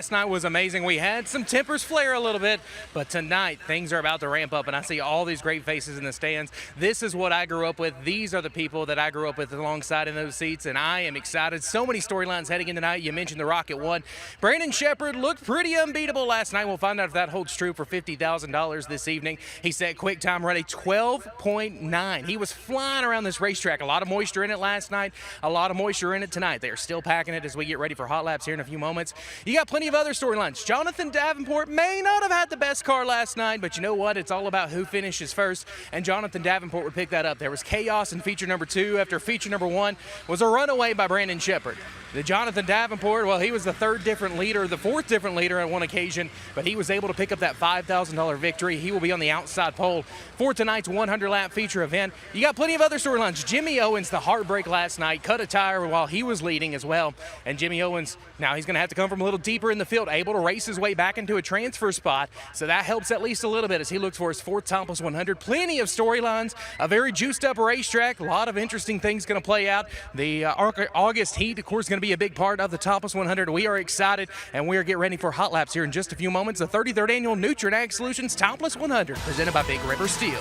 Last night was amazing. We had some tempers flare a little bit, but tonight things are about to ramp up, and I see all these great faces in the stands. This is what I grew up with. These are the people that I grew up with alongside in those seats, and I am excited. So many storylines heading in tonight. You mentioned the Rocket one. Brandon Shepard looked pretty unbeatable last night. We'll find out if that holds true for $50,000 this evening. He set quick time run a 12.9. He was flying around this racetrack. A lot of moisture in it last night, a lot of moisture in it tonight. They are still packing it as we get ready for hot laps here in a few moments. You got plenty of other storylines. Jonathan Davenport may not have had the best car last night, but you know what? It's all about who finishes first, and Jonathan Davenport would pick that up. There was chaos in feature number 2 after feature number 1 was a runaway by Brandon Shepard. The Jonathan Davenport, well, he was the fourth different leader on one occasion, but he was able to pick up that $5,000 victory. He will be on the outside pole for tonight's 100-lap feature event. You got plenty of other storylines. Jimmy Owens, the heartbreak last night, cut a tire while he was leading as well. And Jimmy Owens, now he's going to have to come from a little deeper in the field, able to race his way back into a transfer spot. So that helps at least a little bit as he looks for his 4th Topless 100. Plenty of storylines, a very juiced-up racetrack. A lot of interesting things going to play out. The August heat, of course, going to be a big part of the Topless 100. We are excited, and we are getting ready for hot laps here in just a few moments. The 33rd annual Nutrien Ag Solutions Topless 100, presented by Big River Steel.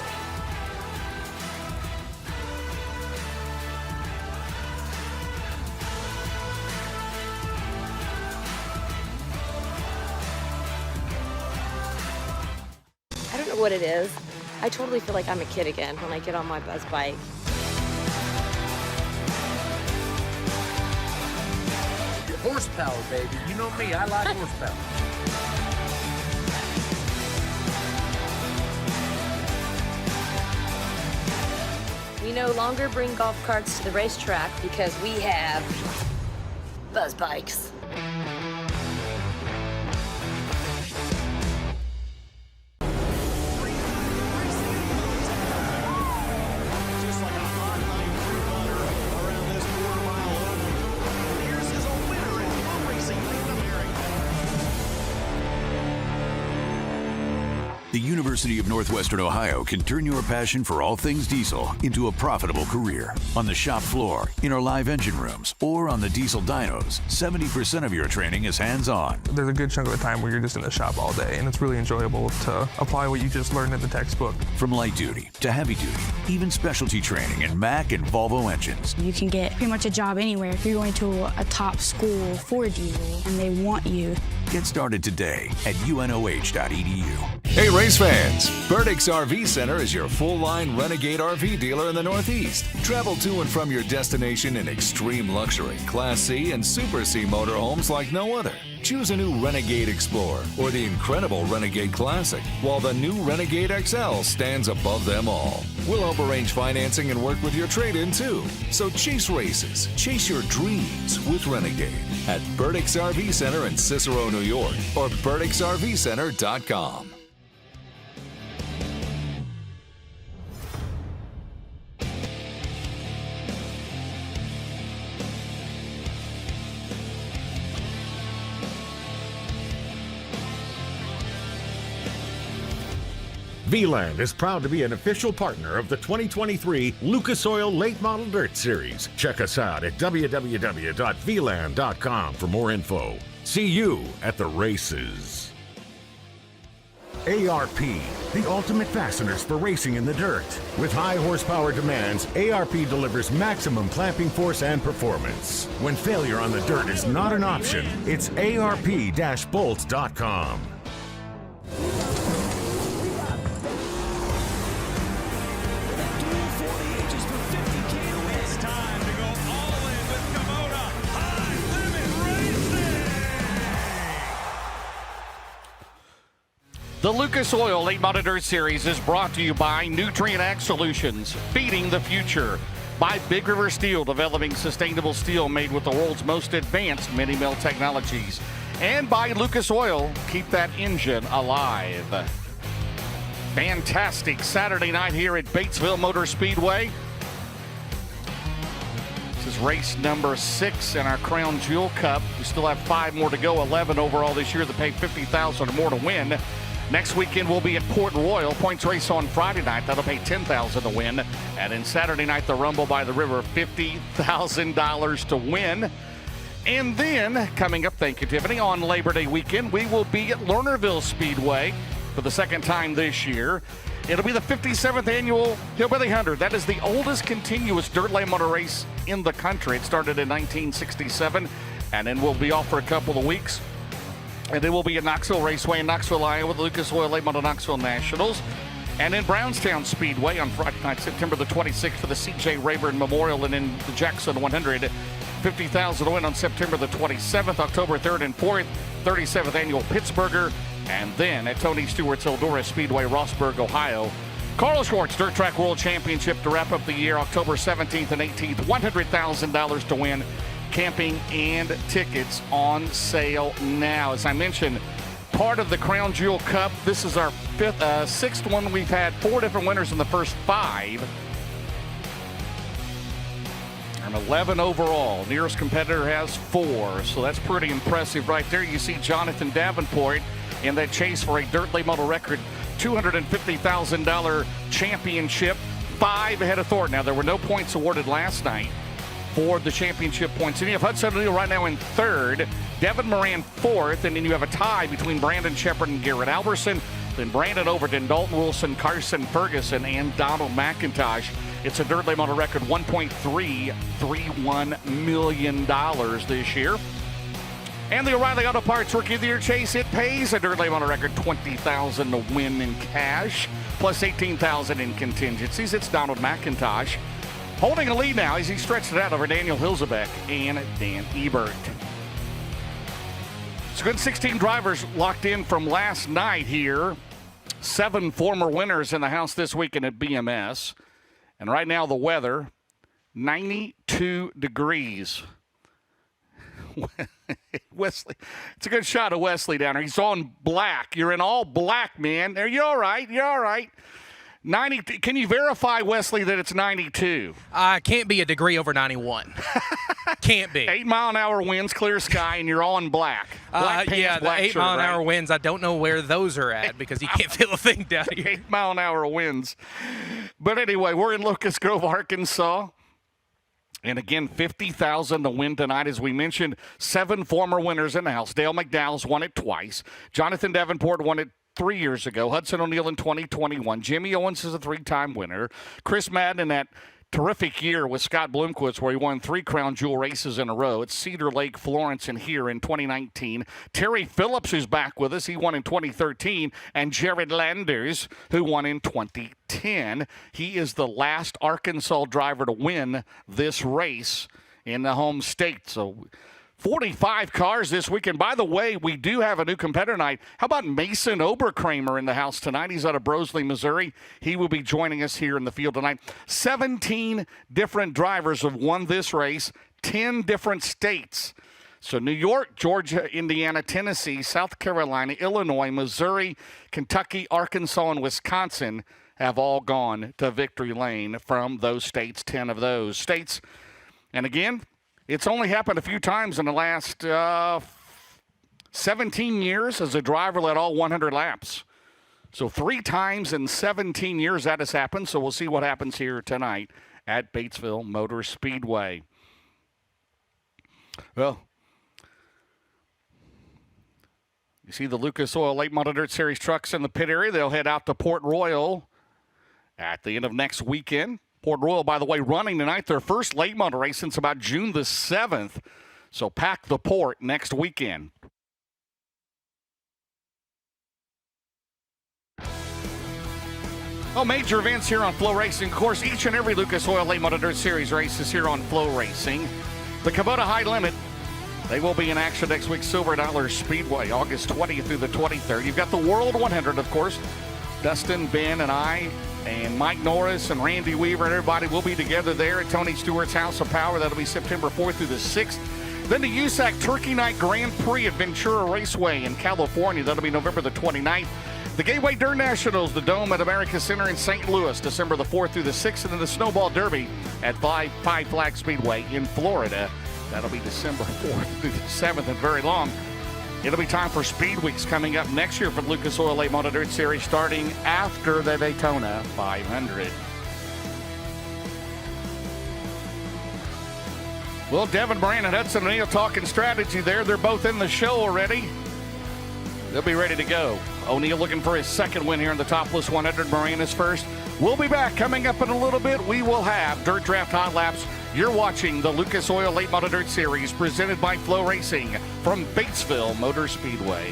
I don't know what it is. I totally feel like I'm a kid again when I get on my buzz bike. Horsepower, baby. You know me, I like horsepower. We no longer bring golf carts to the racetrack because we have buzz bikes. The University of Northwestern Ohio can turn your passion for all things diesel into a profitable career. On the shop floor, in our live engine rooms, or on the diesel dynos, 70% of your training is hands-on. There's a good chunk of the time where you're just in the shop all day, and it's really enjoyable to apply what you just learned in the textbook. From light duty to heavy duty, even specialty training in Mack and Volvo engines. You can get pretty much a job anywhere if you're going to a top school for diesel, and they want you. Get started today at unoh.edu. Hey race fans, Burdick's RV Center is your full-line Renegade RV dealer in the Northeast. Travel to and from your destination in extreme luxury, Class C and Super C motorhomes like no other. Choose a new Renegade Explorer or the incredible Renegade Classic, while the new Renegade XL stands above them all. We'll help arrange financing and work with your trade-in too. So chase races, chase your dreams with Renegade at Burdick's RV Center in Cicero, New York, or burdicksrvcenter.com. V-Land is proud to be an official partner of the 2023 Lucas Oil Late Model Dirt Series. Check us out at www.vland.com for more info. See you at the races. ARP, the ultimate fasteners for racing in the dirt. With high horsepower demands, ARP delivers maximum clamping force and performance. When failure on the dirt is not an option, it's arp-bolts.com. The Lucas Oil Late Model Dirt Series is brought to you by Nutrien Ag Solutions, feeding the future. By Big River Steel, developing sustainable steel made with the world's most advanced mini-mill technologies. And by Lucas Oil, keep that engine alive. Fantastic Saturday night here at Batesville Motor Speedway. This is race number 6 in our Crown Jewel Cup. We still have 5 more to go, 11 overall this year that pay $50,000 or more to win. Next weekend we'll be at Port Royal. Points race on Friday night. That'll pay $10,000 to win. And then Saturday night, the Rumble by the River, $50,000 to win. And then, coming up, thank you, Tiffany, on Labor Day weekend, we will be at Lernerville Speedway for the second time this year. It'll be the 57th annual Hillbilly 100. That is the oldest continuous dirt late model race in the country. It started in 1967, and then we'll be off for a couple of weeks. And then we'll be at Knoxville Raceway in Knoxville, Iowa with the Lucas Oil Late Model Knoxville Nationals. And in Brownstown Speedway on Friday night, September the 26th for the C.J. Rayburn Memorial, and in the Jackson 100, 50,000 to win on September the 27th, October 3rd and 4th, 37th annual Pittsburgher. And then at Tony Stewart's Eldora Speedway, Rossburg, Ohio. Carl Schwartz Dirt Track World Championship to wrap up the year, October 17th and 18th. $100,000 to win. Camping and tickets on sale now. As I mentioned, part of the Crown Jewel Cup. This is our sixth one. We've had 4 different winners in the first 5. And 11 overall. Nearest competitor has 4. So that's pretty impressive right there. You see Jonathan Davenport in that chase for a dirt late model record $250,000 championship, 5 ahead of Thornton. Now, there were no points awarded last night for the championship points. And you have Hudson O'Neill right now in 3rd, Devin Moran 4th, and then you have a tie between Brandon Shepard and Garrett Alberson, then Brandon Overton, Dalton Wilson, Carson Ferguson, and Donald McIntosh. It's a dirt late model record $1.331 million this year. And the O'Reilly Auto Parts Rookie of the Year chase, it pays a dirt late model record $20,000 to win in cash, plus $18,000 in contingencies. It's Donald McIntosh holding a lead now as he stretched it out over Daniel Hilzebeck and Dan Ebert. It's a good 16 drivers locked in from last night here. 7 former winners in the house this weekend at BMS. And right now the weather, 92 degrees. Wesley, it's a good shot of Wesley down there. He's on black. You're in all black, man. You're all right. You're all right. 90. Can you verify, Wesley, that it's 92? Can't be a degree over 91. Can't be. 8-mile-an-hour winds, clear sky, and you're all in black. Black pants, yeah, the black 8-mile-an-hour shirt, winds, I don't know where those are at because you can't feel a thing down here. 8-mile-an-hour winds. But anyway, we're in Locust Grove, Arkansas. And again, $50,000 to win tonight. As we mentioned, 7 former winners in the house. Dale McDowell's won it twice. Jonathan Davenport won it 3 years ago. Hudson O'Neill in 2021. Jimmy Owens is a 3-time winner. Chris Madden in that terrific year with Scott Bloomquist where he won 3 Crown Jewel races in a row. It's Cedar Lake, Florence, and here in 2019. Terry Phillips, who's back with us, he won in 2013. And Jared Landers, who won in 2010. He is the last Arkansas driver to win this race in the home state. So 45 cars this weekend. By the way, we do have a new competitor night. How about Mason Oberkramer in the house tonight? He's out of Brosley, Missouri. He will be joining us here in the field tonight. 17 different drivers have won this race, 10 different states. So New York, Georgia, Indiana, Tennessee, South Carolina, Illinois, Missouri, Kentucky, Arkansas, and Wisconsin have all gone to victory lane from those states, 10 of those states. And again, it's only happened a few times in the last 17 years as a driver led all 100 laps. So 3 times in 17 years that has happened. So we'll see what happens here tonight at Batesville Motor Speedway. Well, you see the Lucas Oil Late Model Dirt Series trucks in the pit area. They'll head out to Port Royal at the end of next weekend. Port Royal, by the way, running tonight their first late model race since about June the 7th. So pack the port next weekend. Oh, major events here on FloRacing. Of course, each and every Lucas Oil Late Model Dirt Series race is here on FloRacing. The Kubota High Limit, they will be in action next week. Silver Dollar Speedway, August 20th through the 23rd. You've got the World 100, of course. Dustin, Ben, and I, and Mike Norris, and Randy Weaver, and everybody will be together there at Tony Stewart's House of Power. That'll be September 4th through the 6th. Then the USAC Turkey Night Grand Prix at Ventura Raceway in California. That'll be November the 29th. The Gateway Dirt Nationals, the Dome at America Center in St. Louis, December the 4th through the 6th. And then the Snowball Derby at Five Flag Speedway in Florida. That'll be December 4th through the 7th, and very long. It'll be time for Speed Weeks coming up next year for the Lucas Oil Late Model Dirt Series starting after the Daytona 500. Well, Devin Moran and Hudson O'Neill talking strategy there. They're both in the show already. They'll be ready to go. O'Neill looking for his second win here in the Topless 100. Moran is first. We'll be back. Coming up in a little bit, we will have Dirt Draft Hot Laps. You're watching the Lucas Oil Late Model Dirt Series presented by FloRacing from Batesville Motor Speedway.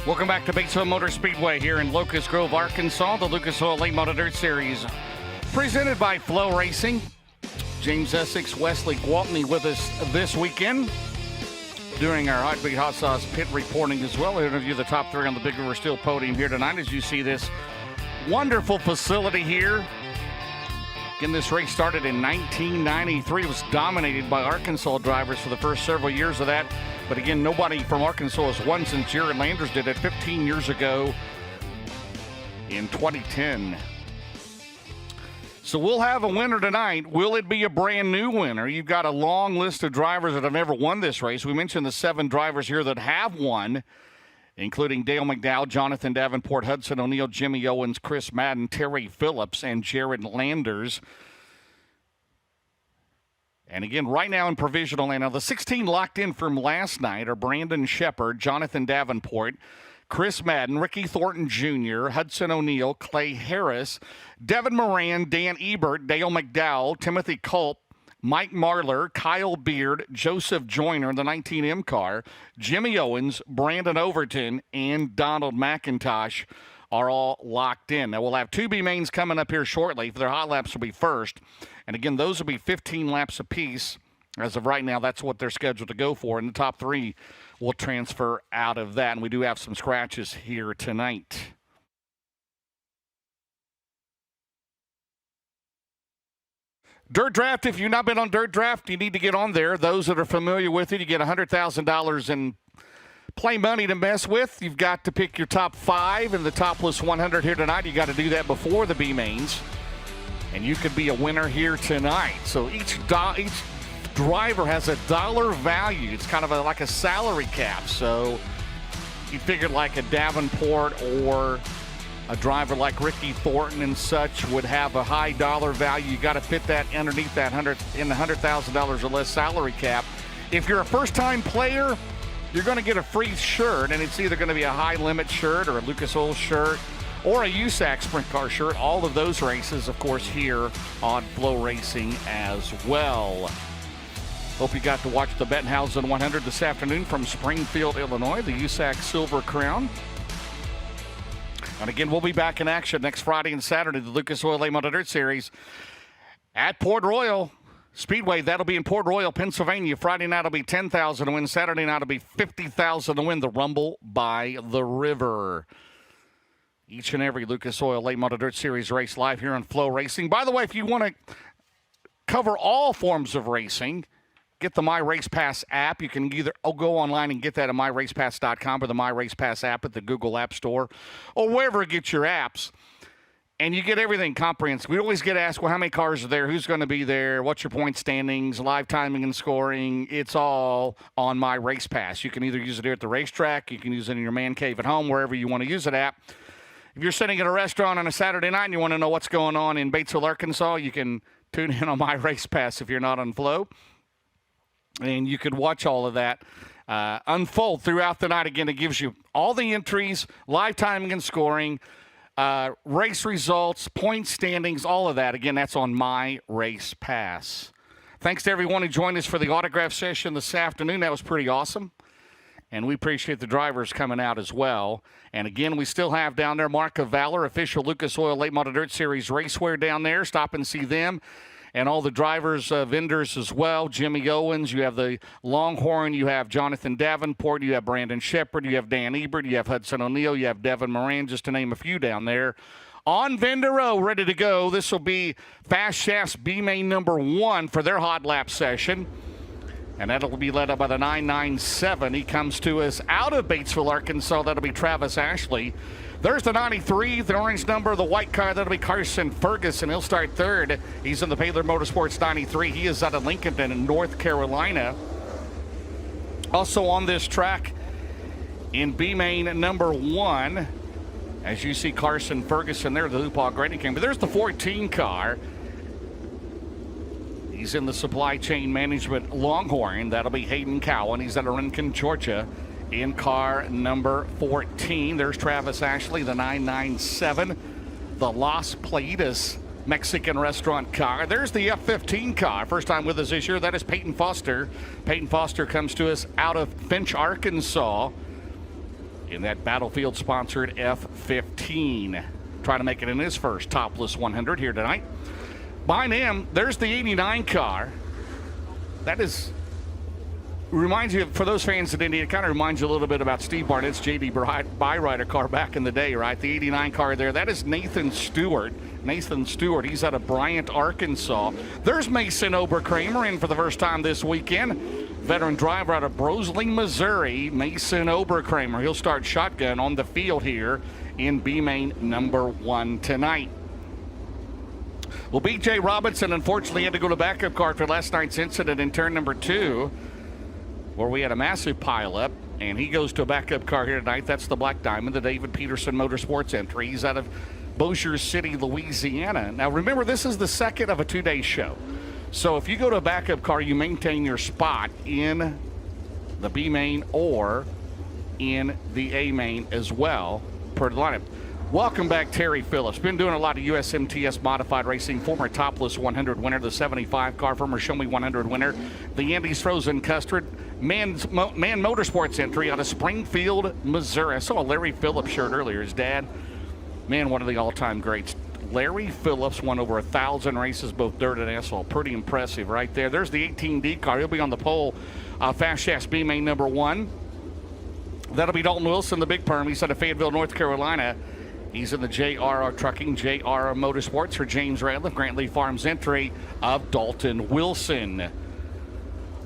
Welcome back to Batesville Motor Speedway here in Locust Grove, Arkansas. The Lucas Oil Late Model Dirt Series presented by FloRacing. James Essex, Wesley Gwaltney with us this weekend during our Hot Beat Hot Sauce pit reporting as well. We'll interview the top three on the Big River Steel podium here tonight as you see this wonderful facility here. Again, this race started in 1993. It was dominated by Arkansas drivers for the first several years of that. But again, nobody from Arkansas has won since Jared Landers did it 15 years ago in 2010. So we'll have a winner tonight. Will it be a brand new winner? You've got a long list of drivers that have never won this race. We mentioned the 7 drivers here that have won, including Dale McDowell, Jonathan Davenport, Hudson O'Neal, Jimmy Owens, Chris Madden, Terry Phillips, and Jared Landers. And again, right now in provisional land, now the 16 locked in from last night are Brandon Shepard, Jonathan Davenport, Chris Madden, Ricky Thornton Jr., Hudson O'Neal, Clay Harris, Devin Moran, Dan Ebert, Dale McDowell, Timothy Culp, Mike Marlar, Kyle Beard, Joseph Joyner in the 19M car, Jimmy Owens, Brandon Overton, and Donald McIntosh are all locked in. Now, we'll have 2 B mains coming up here shortly. Their hot laps will be first. And again, those will be 15 laps apiece. As of right now, that's what they're scheduled to go for. And the top 3 will transfer out of that. And we do have some scratches here tonight. Dirt Draft, if you've not been on Dirt Draft, you need to get on there. Those that are familiar with it, you get $100,000 in play money to mess with. You've got to pick your top 5 in the Topless 100 here tonight. You got to do that before the B mains. And you could be a winner here tonight. So each driver has a dollar value. It's kind of like a salary cap. So you figured like a Davenport or a driver like Ricky Thornton and such would have a high dollar value. You got to fit that underneath that $100,000 or less salary cap. If you're a first-time player, you're going to get a free shirt, and it's either going to be a high-limit shirt or a Lucas Oil shirt or a USAC Sprint Car shirt. All of those races, of course, here on FloRacing as well. Hope you got to watch the Bettenhausen 100 this afternoon from Springfield, Illinois, the USAC Silver Crown. And again, we'll be back in action next Friday and Saturday, the Lucas Oil Late Model Dirt Series at Port Royal Speedway. That'll be in Port Royal, Pennsylvania. Friday night will be $10,000 to win. Saturday night will be $50,000 to win the Rumble by the River. Each and every Lucas Oil Late Model Dirt Series race live here on FloRacing. By the way, if you want to cover all forms of racing, get the My Race Pass app. You can either go online and get that at myracepass.com or the My Race Pass app at the Google App Store or wherever you get your apps. And you get everything comprehensive. We always get asked, well, how many cars are there? Who's going to be there? What's your point standings, live timing and scoring? It's all on My Race Pass. You can either use it here at the racetrack. You can use it in your man cave at home, wherever you want to use it at. If you're sitting at a restaurant on a Saturday night and you want to know what's going on in Batesville, Arkansas, you can tune in on My Race Pass if you're not on Flow. And you could watch all of that unfold throughout the night. Again, it gives you all the entries, live timing and scoring, race results, point standings, all of that. Again, that's on My Race Pass. Thanks to everyone who joined us for the autograph session this afternoon. That was pretty awesome. And we appreciate the drivers coming out as well. And again, we still have down there Mark of Valor, official Lucas Oil Late Model Dirt Series racewear down there. Stop and see them. And all the drivers, vendors as well. Jimmy Owens, you have the Longhorn, you have Jonathan Davenport, you have Brandon Shepard, you have Dan Ebert, you have Hudson O'Neal, you have Devin Moran, just to name a few down there. On vendor row, ready to go. This will be Fast Shafts B-Main number 1 for their hot lap session. And that'll be led up by the 997. He comes to us out of Batesville, Arkansas. That'll be Travis Ashley. There's the 93, the orange number, the white car. That'll be Carson Ferguson. He'll start third. He's in the Paylor Motorsports 93. He is out of Lincolnton in North Carolina. Also on this track in B-Main number 1, as you see Carson Ferguson there, the Hoopaw Grading King. But there's the 14 car. He's in the Supply Chain Management Longhorn. That'll be Hayden Cowan. He's out of Rincon, Georgia, in car number 14. There's Travis Ashley, the 997, the Las Plaitas Mexican restaurant car. There's the F-15 car. First time with us this year. That is Peyton Foster. Peyton Foster comes to us out of Finch, Arkansas. in that Battlefield-sponsored F-15. Trying to make it in his first Topless 100 here tonight. Behind him, there's the 89 car. That reminds you, for those fans of Indy, it kind of reminds you a little bit about Steve Barnett's J.D. Byrider car back in the day, right? The 89 car there. That is Nathan Stewart. Nathan Stewart, he's out of Bryant, Arkansas. There's Mason Oberkramer in for the first time this weekend. Veteran driver out of Brosling, Missouri, Mason Oberkramer. He'll start shotgun on the field here in B-Main number 1 tonight. Well, B.J. Robinson unfortunately had to go to backup car for last night's incident in turn number 2, where we had a massive pileup, and he goes to a backup car here tonight. That's the Black Diamond, the David Peterson Motorsports entry. He's out of Bossier City, Louisiana. Now, remember, this is the second of a 2-day show. So if you go to a backup car, you maintain your spot in the B main or in the A main as well per the lineup. Welcome back, Terry Phillips. Been doing a lot of USMTS modified racing. Former Topless 100 winner, the 75 car, former Show Me 100 winner, the Andy's Frozen Custard, Man Motorsports entry out of Springfield, Missouri. I saw a Larry Phillips shirt earlier. His dad, man, one of the all-time greats. Larry Phillips won over 1,000 races, both dirt and asphalt. Pretty impressive right there. There's the 18D car. He'll be on the pole. Fast Shafts B main number 1. That'll be Dalton Wilson, the big perm. He's out of Fayetteville, North Carolina. He's in the JRR Trucking, JRR Motorsports for James Radliff, Grant Lee Farms entry of Dalton Wilson.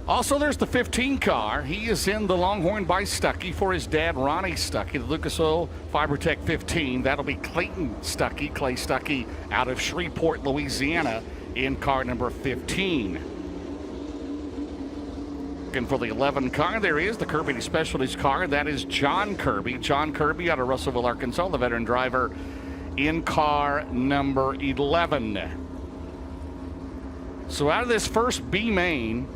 Also, there's the 15 car. He is in the Longhorn by Stuckey for his dad, Ronnie Stuckey, the Lucas Oil FiberTech 15. That'll be Clayton Stuckey, Clay Stuckey, out of Shreveport, Louisiana, in car number 15. Looking for the 11 car, there he is, the Kirby Specialties car. That is John Kirby. John Kirby out of Russellville, Arkansas, the veteran driver in car number 11. So out of this first B main,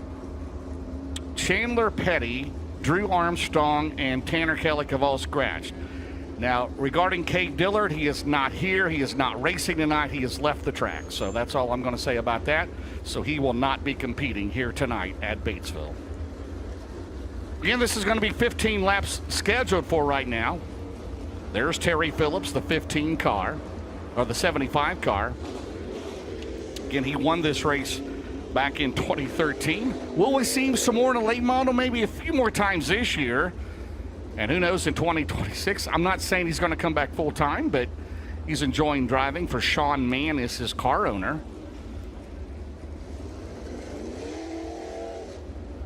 Chandler Petty, Drew Armstrong, and Tanner Kelly have all scratched. Now, regarding Cade Dillard, he is not here. He is not racing tonight. He has left the track. So that's all I'm going to say about that. So he will not be competing here tonight at Batesville. Again, this is going to be 15 laps scheduled for right now. There's Terry Phillips, the 15 car, or the 75 car. Again, he won this race back in 2013. Will we see him some more in a late model? Maybe a few more times this year. And who knows in 2026? I'm not saying he's going to come back full time, but he's enjoying driving for Sean Mann is his car owner.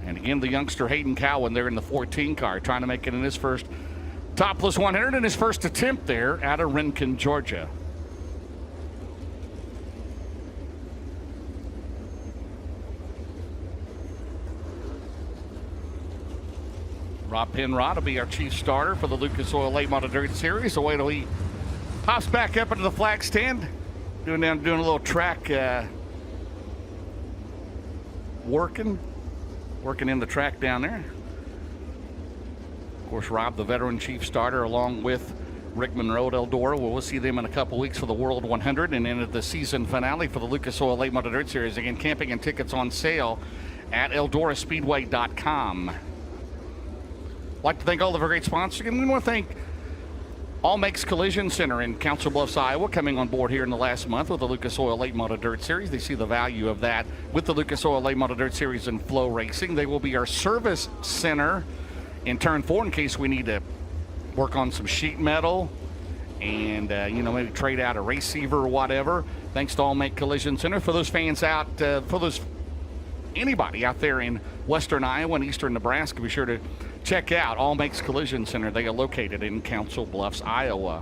And again, the youngster Hayden Cowan there in the 14 car, trying to make it in his first Topless 100 in his first attempt there out of Rincon, Georgia. Rob Penrod will be our chief starter for the Lucas Oil Late Model Dirt Series. So wait till he hops back up into the flag stand, doing a little track working in the track down there. Of course, Rob, the veteran chief starter, along with Rick Monroe at Eldora. We'll see them in a couple weeks for the World 100 and then at the season finale for the Lucas Oil Late Model Dirt Series. Again, camping and tickets on sale at EldoraSpeedway.com. I'd like to thank all of our great sponsors. And we want to thank All Makes Collision Center in Council Bluffs, Iowa, coming on board here in the last month with the Lucas Oil Late Model Dirt Series. They see the value of that with the Lucas Oil Late Model Dirt Series and FloRacing. They will be our service center in turn 4 in case we need to work on some sheet metal and, maybe trade out a receiver or whatever. Thanks to All Make Collision Center. For those fans out, anybody out there in western Iowa and eastern Nebraska, be sure to check out All Makes Collision Center. They are located in Council Bluffs, Iowa.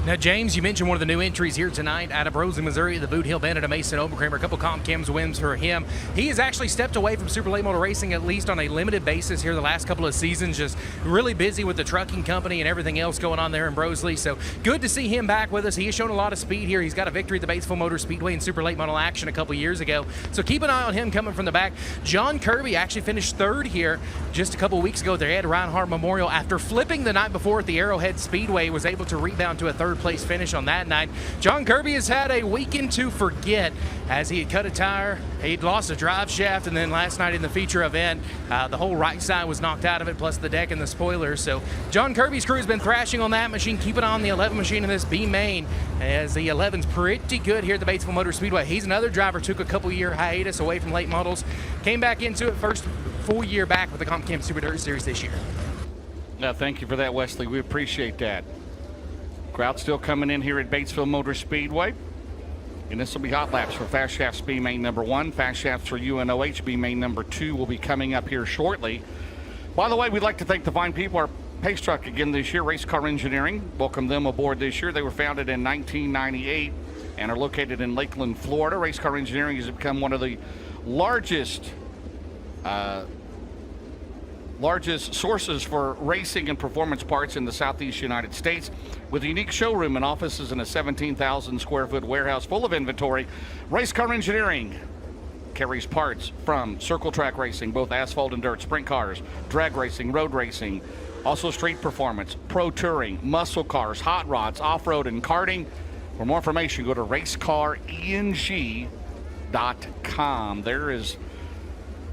Now, James, you mentioned one of the new entries here tonight out of Roseland, Missouri, the Boot Hill Bandit of Mason Oberkramer. A couple Comp Chems wins for him. He has actually stepped away from Super Late Model Racing, at least on a limited basis here the last couple of seasons, just really busy with the trucking company and everything else going on there in Brosley. So good to see him back with us. He has shown a lot of speed here. He's got a victory at the Batesville Motor Speedway in Super Late Model action a couple years ago. So keep an eye on him coming from the back. John Kirby actually finished third here just a couple weeks ago at the Ed Reinhardt Memorial after flipping the night before at the Arrowhead Speedway. Was able to rebound to a third third place finish on that night. John Kirby has had a weekend to forget as he had cut a tire, he'd lost a drive shaft, and then last night in the feature event, the whole right side was knocked out of it, plus the deck and the spoilers. So John Kirby's crew has been thrashing on that machine, keeping on the 11 machine in this B main, as the 11's pretty good here at the Batesville Motor Speedway. He's another driver, took a couple-year hiatus away from late models, came back into it, first full year back with the Comp Cam Super Dirt Series this year. Thank you for that, Wesley. We appreciate that. Crowd still coming in here at Batesville Motor Speedway. And this will be hot laps for Fast Shafts B main number 1. Fast Shafts for UNOH B main number 2 will be coming up here shortly. By the way, we'd like to thank the fine people, our pace truck again this year, Race Car Engineering. Welcome them aboard this year. They were founded in 1998 and are located in Lakeland, Florida. Race Car Engineering has become one of the largest sources for racing and performance parts in the Southeast United States, with a unique showroom and offices in a 17,000 square foot warehouse full of inventory. Race Car Engineering carries parts from circle track racing, both asphalt and dirt, sprint cars, drag racing, road racing, also street performance, pro touring, muscle cars, hot rods, off-road, and karting. For more information, go to racecareng.com. There is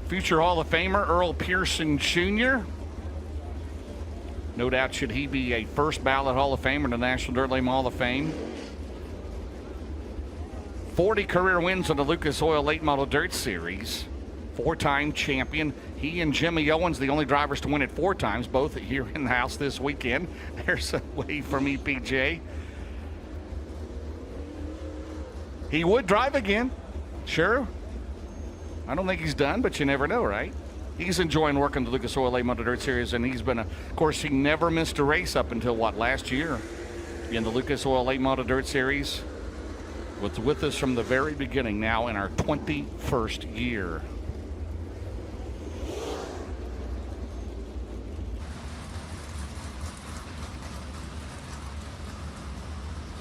future Hall of Famer Earl Pearson Jr. No doubt should he be a first ballot Hall of Famer in the National Dirt Lane Hall of Fame. 40 career wins on the Lucas Oil Late Model Dirt Series. 4-time champion. He and Jimmy Owens, the only drivers to win it 4 times, both here in the house this weekend. There's a wave from EPJ. He would drive again, sure. I don't think he's done, but you never know, right? He's enjoying working the Lucas Oil Late Model Dirt Series, and he's been, of course, he never missed a race up until, last year in the Lucas Oil Late Model Dirt Series. Was with us from the very beginning, now in our 21st year.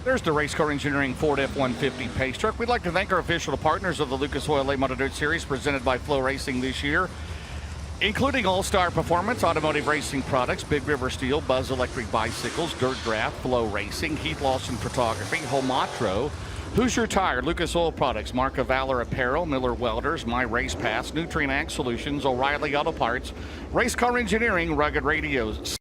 There's the Race Car Engineering Ford F-150 pace truck. We'd like to thank our official partners of the Lucas Oil Late Model Dirt Series presented by FloRacing this year, including All-Star Performance, Automotive Racing Products, Big River Steel, Buzz Electric Bicycles, Dirt Draft, FloRacing, Heath Lawson Photography, Homatro, Hoosier Tire, Lucas Oil Products, Mark of Valor Apparel, Miller Welders, My Race Pass, Nutrient Ag Solutions, O'Reilly Auto Parts, Race Car Engineering, Rugged Radios.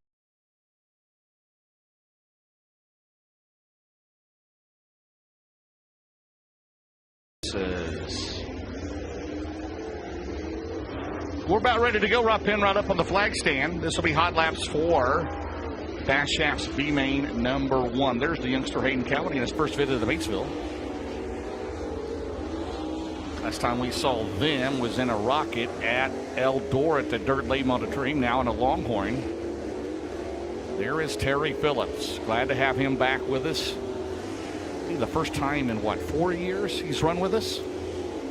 We're about ready to go. Rob Penn right up on the flag stand. This will be hot laps for Fast Shafts B main number 1. There's the youngster Hayden Cowley in his first visit to Batesville. Last time we saw them was in a rocket at Eldora at the Dirt Late Model Dream, now in a Longhorn. There is Terry Phillips. Glad to have him back with us. The first time in 4 years he's run with us.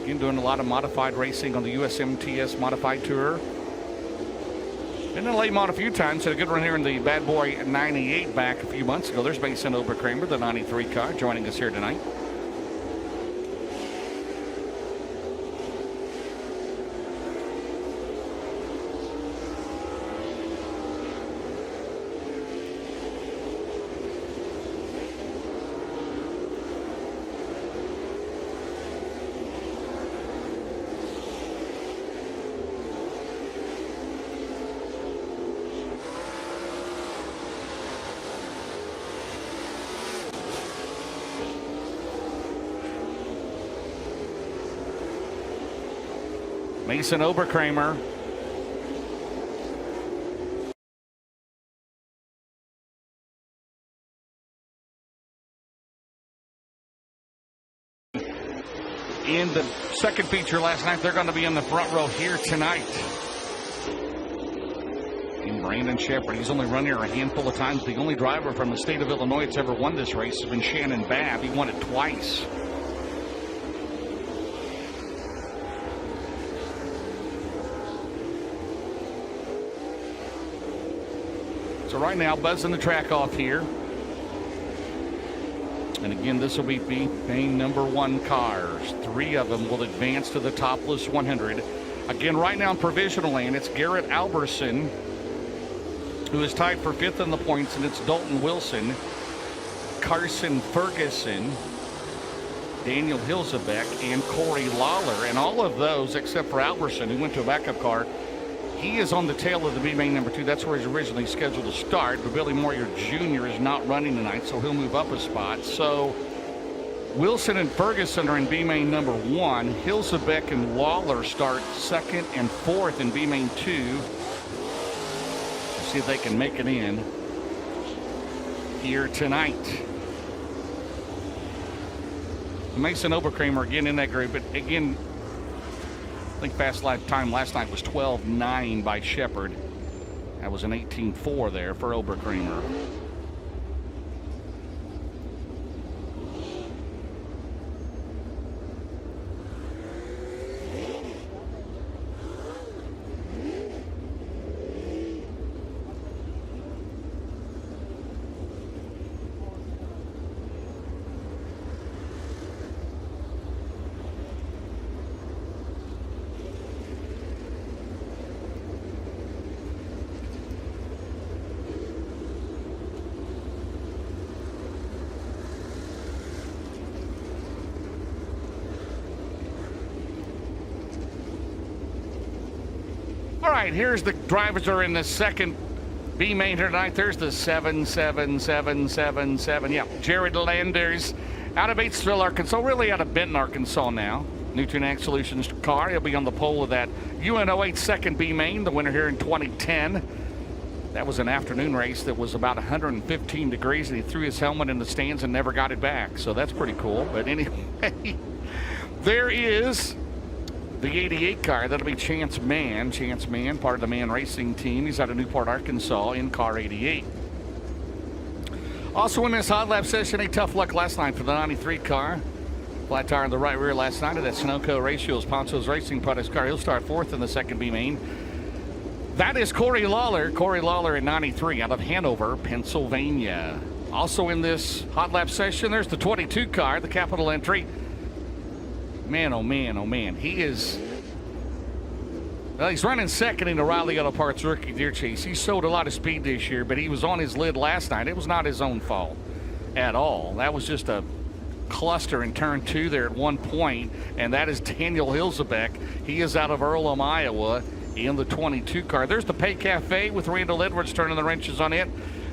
Again, doing a lot of modified racing on the USMTS Modified Tour. Been in a late mod a few times. Had a good run here in the Bad Boy 98 back a few months ago. There's Mason Oberkramer, the 93 car, joining us here tonight. Mason Oberkramer. In the second feature last night, they're going to be in the front row here tonight. And Brandon Shepard, he's only run here a handful of times. The only driver from the state of Illinois that's ever won this race has been Shannon Babb. He won it twice. So right now, buzzing the track off here. And again, this will be main number 1 cars. 3 of them will advance to the Topless 100. Again, right now in provisional lane, it's Garrett Alberson, who is tied for 5th in the points, and it's Dalton Wilson. Carson Ferguson, Daniel Hilzebeck, and Corey Lawler. And all of those, except for Alberson, who went to a backup car, he is on the tail of the B main number 2. That's where he's originally scheduled to start. But Billy Moyer Jr. is not running tonight, so he'll move up a spot. So Wilson and Ferguson are in B main number 1. Hilzebeck and Lawler start 2nd and 4th in B main 2. See if they can make it in here tonight. Mason Oberkramer again in that group, but again, I think fast lap time last night was 12.9 by Shepard. That was an 18.4 there for Oberkramer. All right, here's the drivers that are in the second B main here tonight. There's the 77777. Yeah, Jared Landers out of Batesville, Arkansas, really out of Benton, Arkansas now. Nutrient Ag Solutions car. He'll be on the pole of that UN08 second B main, the winner here in 2010. That was an afternoon race that was about 115 degrees, and he threw his helmet in the stands and never got it back. So that's pretty cool. But anyway, there is the 88 car. That'll be Chance Mann. Chance Mann, part of the Mann Racing team. He's out of Newport, Arkansas in car 88. Also in this hot lap session, a tough luck last night for the 93 car. Flat tire in the right rear last night of that Sunoco Ratios Poncho's Racing Products car. He'll start 4th in the second B main. That is Corey Lawler. Corey Lawler at 93 out of Hanover, Pennsylvania. Also in this hot lap session, there's the 22 car, the capital entry. Man, oh man, oh man. He is, well, he's running second in the Riley Auto Parts Rookie Deer Chase. He showed a lot of speed this year, but he was on his lid last night. It was not his own fault at all. That was just a cluster in turn 2 there at one point, and that is Daniel Hilzebeck. He is out of Earlham, Iowa in the 22 car. There's the Pay Cafe with Randall Edwards turning the wrenches on it.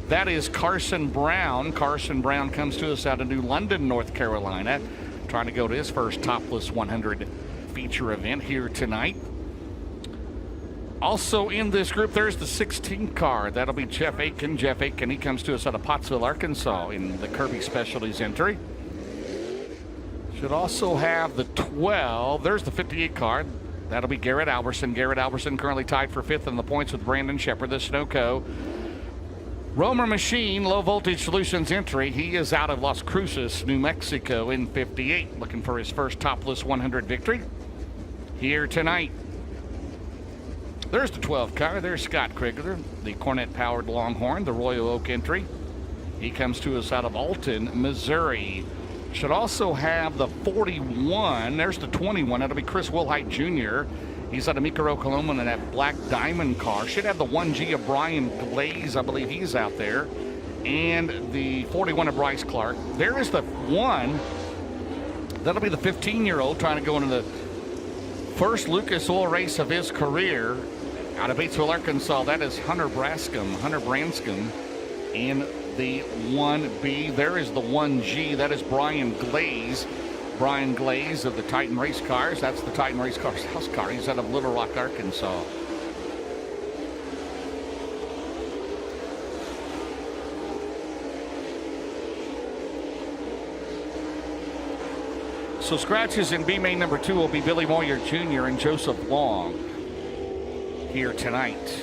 That is Carson Brown. Carson Brown comes to us out of New London, North Carolina, trying to go to his first Topless 100 feature event here tonight. Also in this group, there's the 16 car. That'll be Jeff Aiken. Jeff Aiken, he comes to us out of Pottsville, Arkansas in the Kirby Specialties entry. Should also have the 12. There's the 58 car. That'll be Garrett Alberson. Garrett Alberson currently tied for 5th in the points with Brandon Shepard, the Sunoco Romer Machine Low Voltage Solutions entry. He is out of Las Cruces, New Mexico in 58, looking for his first Topless 100 victory here tonight. There's the 12 car. There's Scott Krigler, the Cornet-powered Longhorn, the Royal Oak entry. He comes to us out of Alton, Missouri. Should also have the 41. There's the 21. That'll be Chris Wilhite Jr. He's out of Meeker, Oklahoma in that black diamond car. Should have the 1G of Brian Glaze. I believe he's out there. And the 41 of Bryce Clark. There is the 1. That'll be the 15-year-old trying to go into the first Lucas Oil race of his career out of Batesville, Arkansas. That is Hunter Branscombe in the 1B. There is the 1G. That is Brian Glaze. Brian Glaze of the Titan Race Cars. That's the Titan Race Cars house car. He's out of Little Rock, Arkansas. So scratches in B main number 2 will be Billy Moyer Jr. and Joseph Long here tonight.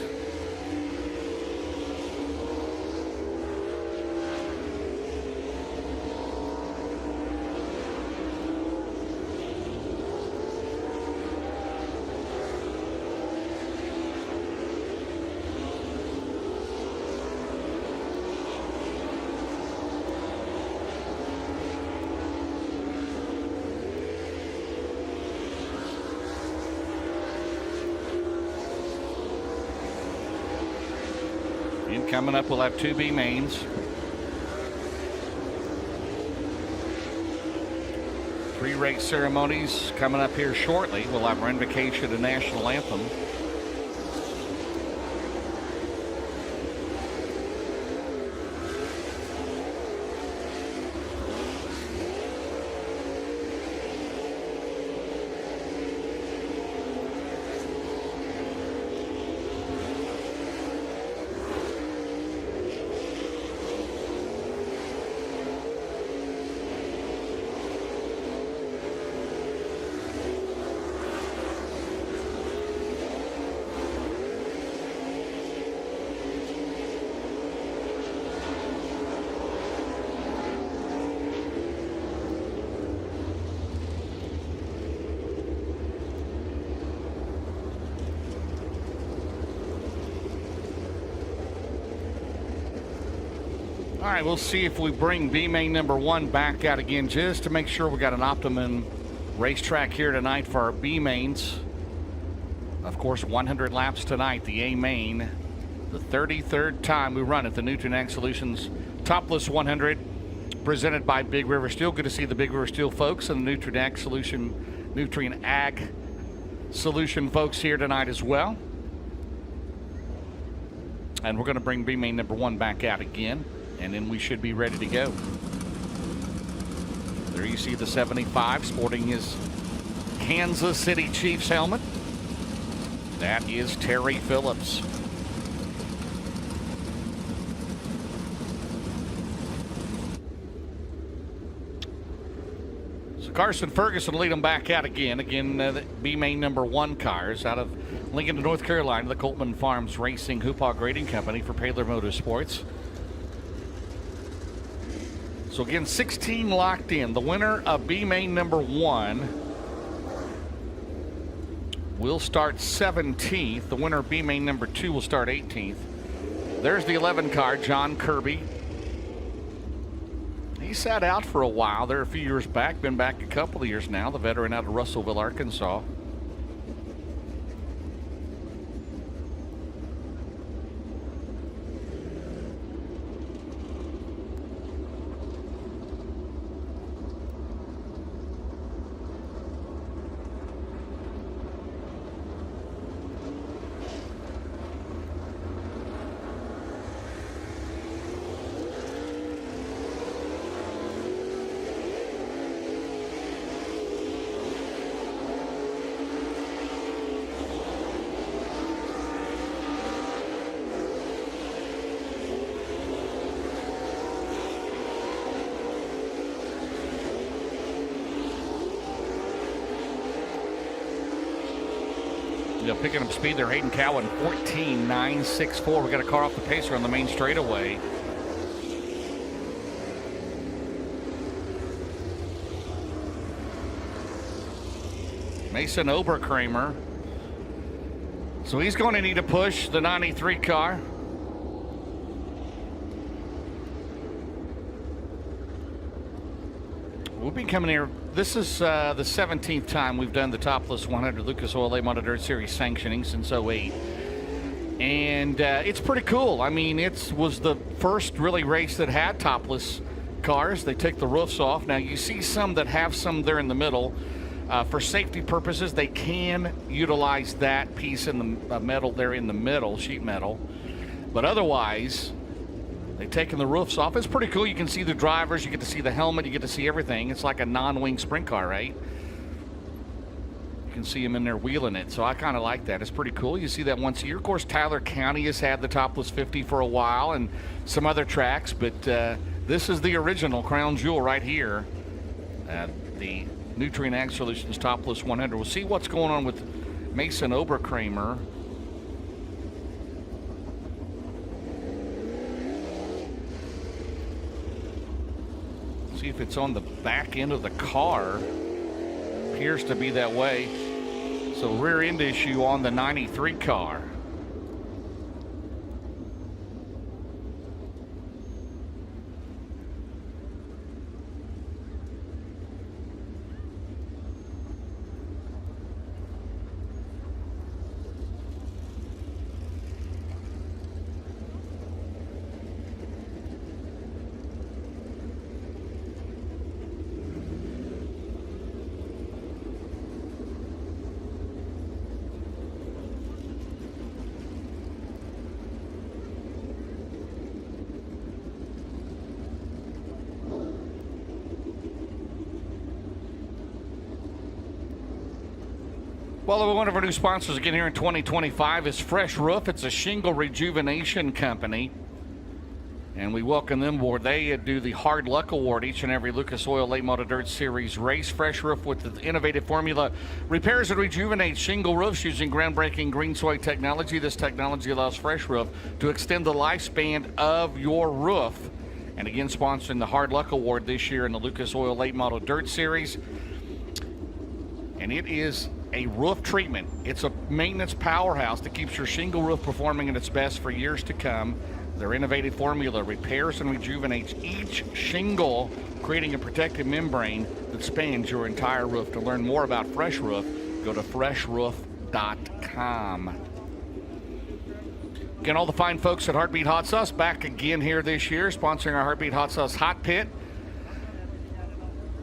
Coming up, we'll have 2 B mains. Pre-race ceremonies coming up here shortly. We'll have our invocation and national anthem. All right, we'll see if we bring B-Main number 1 back out again just to make sure we got an optimum racetrack here tonight for our B-Mains. Of course, 100 laps tonight, the A-Main. The 33rd time we run at the Nutrien Ag Solutions Topless 100, presented by Big River Steel. Good to see the Big River Steel folks and the Nutrien Ag Solution folks here tonight as well. And we're going to bring B-Main number 1 back out again, and then we should be ready to go. There you see the 75 sporting his Kansas City Chiefs helmet. That is Terry Phillips. So Carson Ferguson will lead them back out again. The B-Main number 1 cars out of Lincoln, North Carolina, the Coltman Farms Racing Hoopah Grading Company for Paylor Motorsports. So again, 16 locked in. The winner of B-Main number 1 will start 17th. The winner of B-Main number 2 will start 18th. There's the 11 car, John Kirby. He sat out for a while there a few years back, been back a couple of years now, the veteran out of Russellville, Arkansas. Picking up speed there, Hayden Cowan, 14.964. We got a car off the pacer on the main straightaway. Mason Oberkramer. So he's going to need to push the 93 car. We'll be coming here. This is the 17th time we've done the Topless 100 Lucas Oil Late Model Dirt Series sanctioning since 08. And it's pretty cool. I mean, it was the first really race that had topless cars. They take the roofs off. Now, you see some that have some there in the middle. For safety purposes, they can utilize that piece in the metal there in the middle, sheet metal. But otherwise, they've taken the roofs off. It's pretty cool. You can see the drivers. You get to see the helmet. You get to see everything. It's like a non-wing sprint car, right? You can see them in there wheeling it. So I kind of like that. It's pretty cool. You see that once a year. Of course, Tyler County has had the Topless 50 for a while and some other tracks. But this is the original crown jewel right here. The Nutrien Ag Solutions Topless 100. We'll see what's going on with Mason Oberkramer. See if it's on the back end of the car. Appears to be that way. So rear end issue on the 93 car. Well, one of our new sponsors again here in 2025 is Fresh Roof. It's a shingle rejuvenation company, and we welcome them aboard. They do the Hard Luck Award each and every Lucas Oil Late Model Dirt Series race. Fresh Roof, with the innovative formula, repairs and rejuvenates shingle roofs using groundbreaking green soil technology. This technology allows Fresh Roof to extend the lifespan of your roof. And again, sponsoring the Hard Luck Award this year in the Lucas Oil Late Model Dirt Series. And it is a roof treatment. It's a maintenance powerhouse that keeps your shingle roof performing at its best for years to come. Their innovative formula repairs and rejuvenates each shingle, creating a protective membrane that spans your entire roof. To learn more about Fresh Roof, go to freshroof.com. Again, all the fine folks at Heartbeat Hot Sauce back again here this year, sponsoring our Heartbeat Hot Sauce Hot Pit.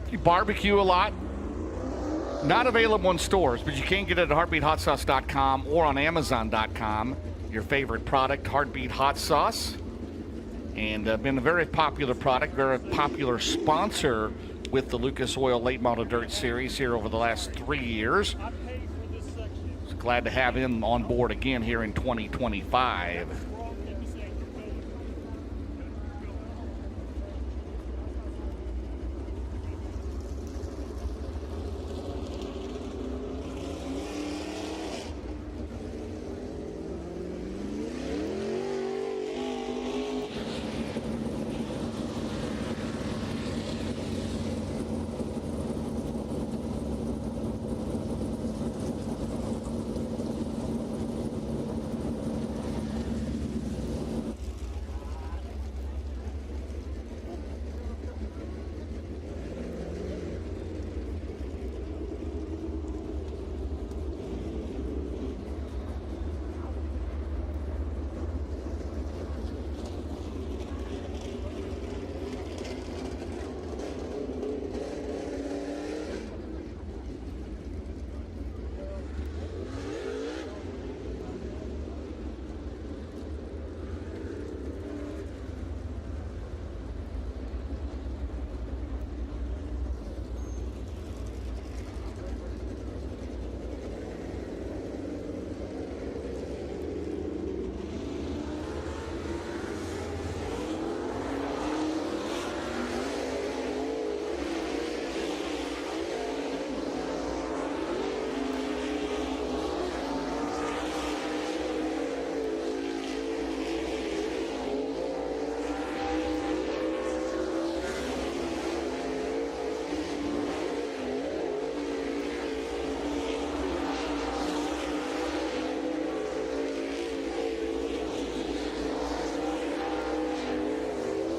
You barbecue a lot. Not available in stores, but you can get it at heartbeathotsauce.com or on amazon.com. Your favorite product, Heartbeat Hot Sauce. And been a very popular product, very popular sponsor with the Lucas Oil Late Model Dirt Series here over the last 3 years. Glad to have him on board again here in 2025.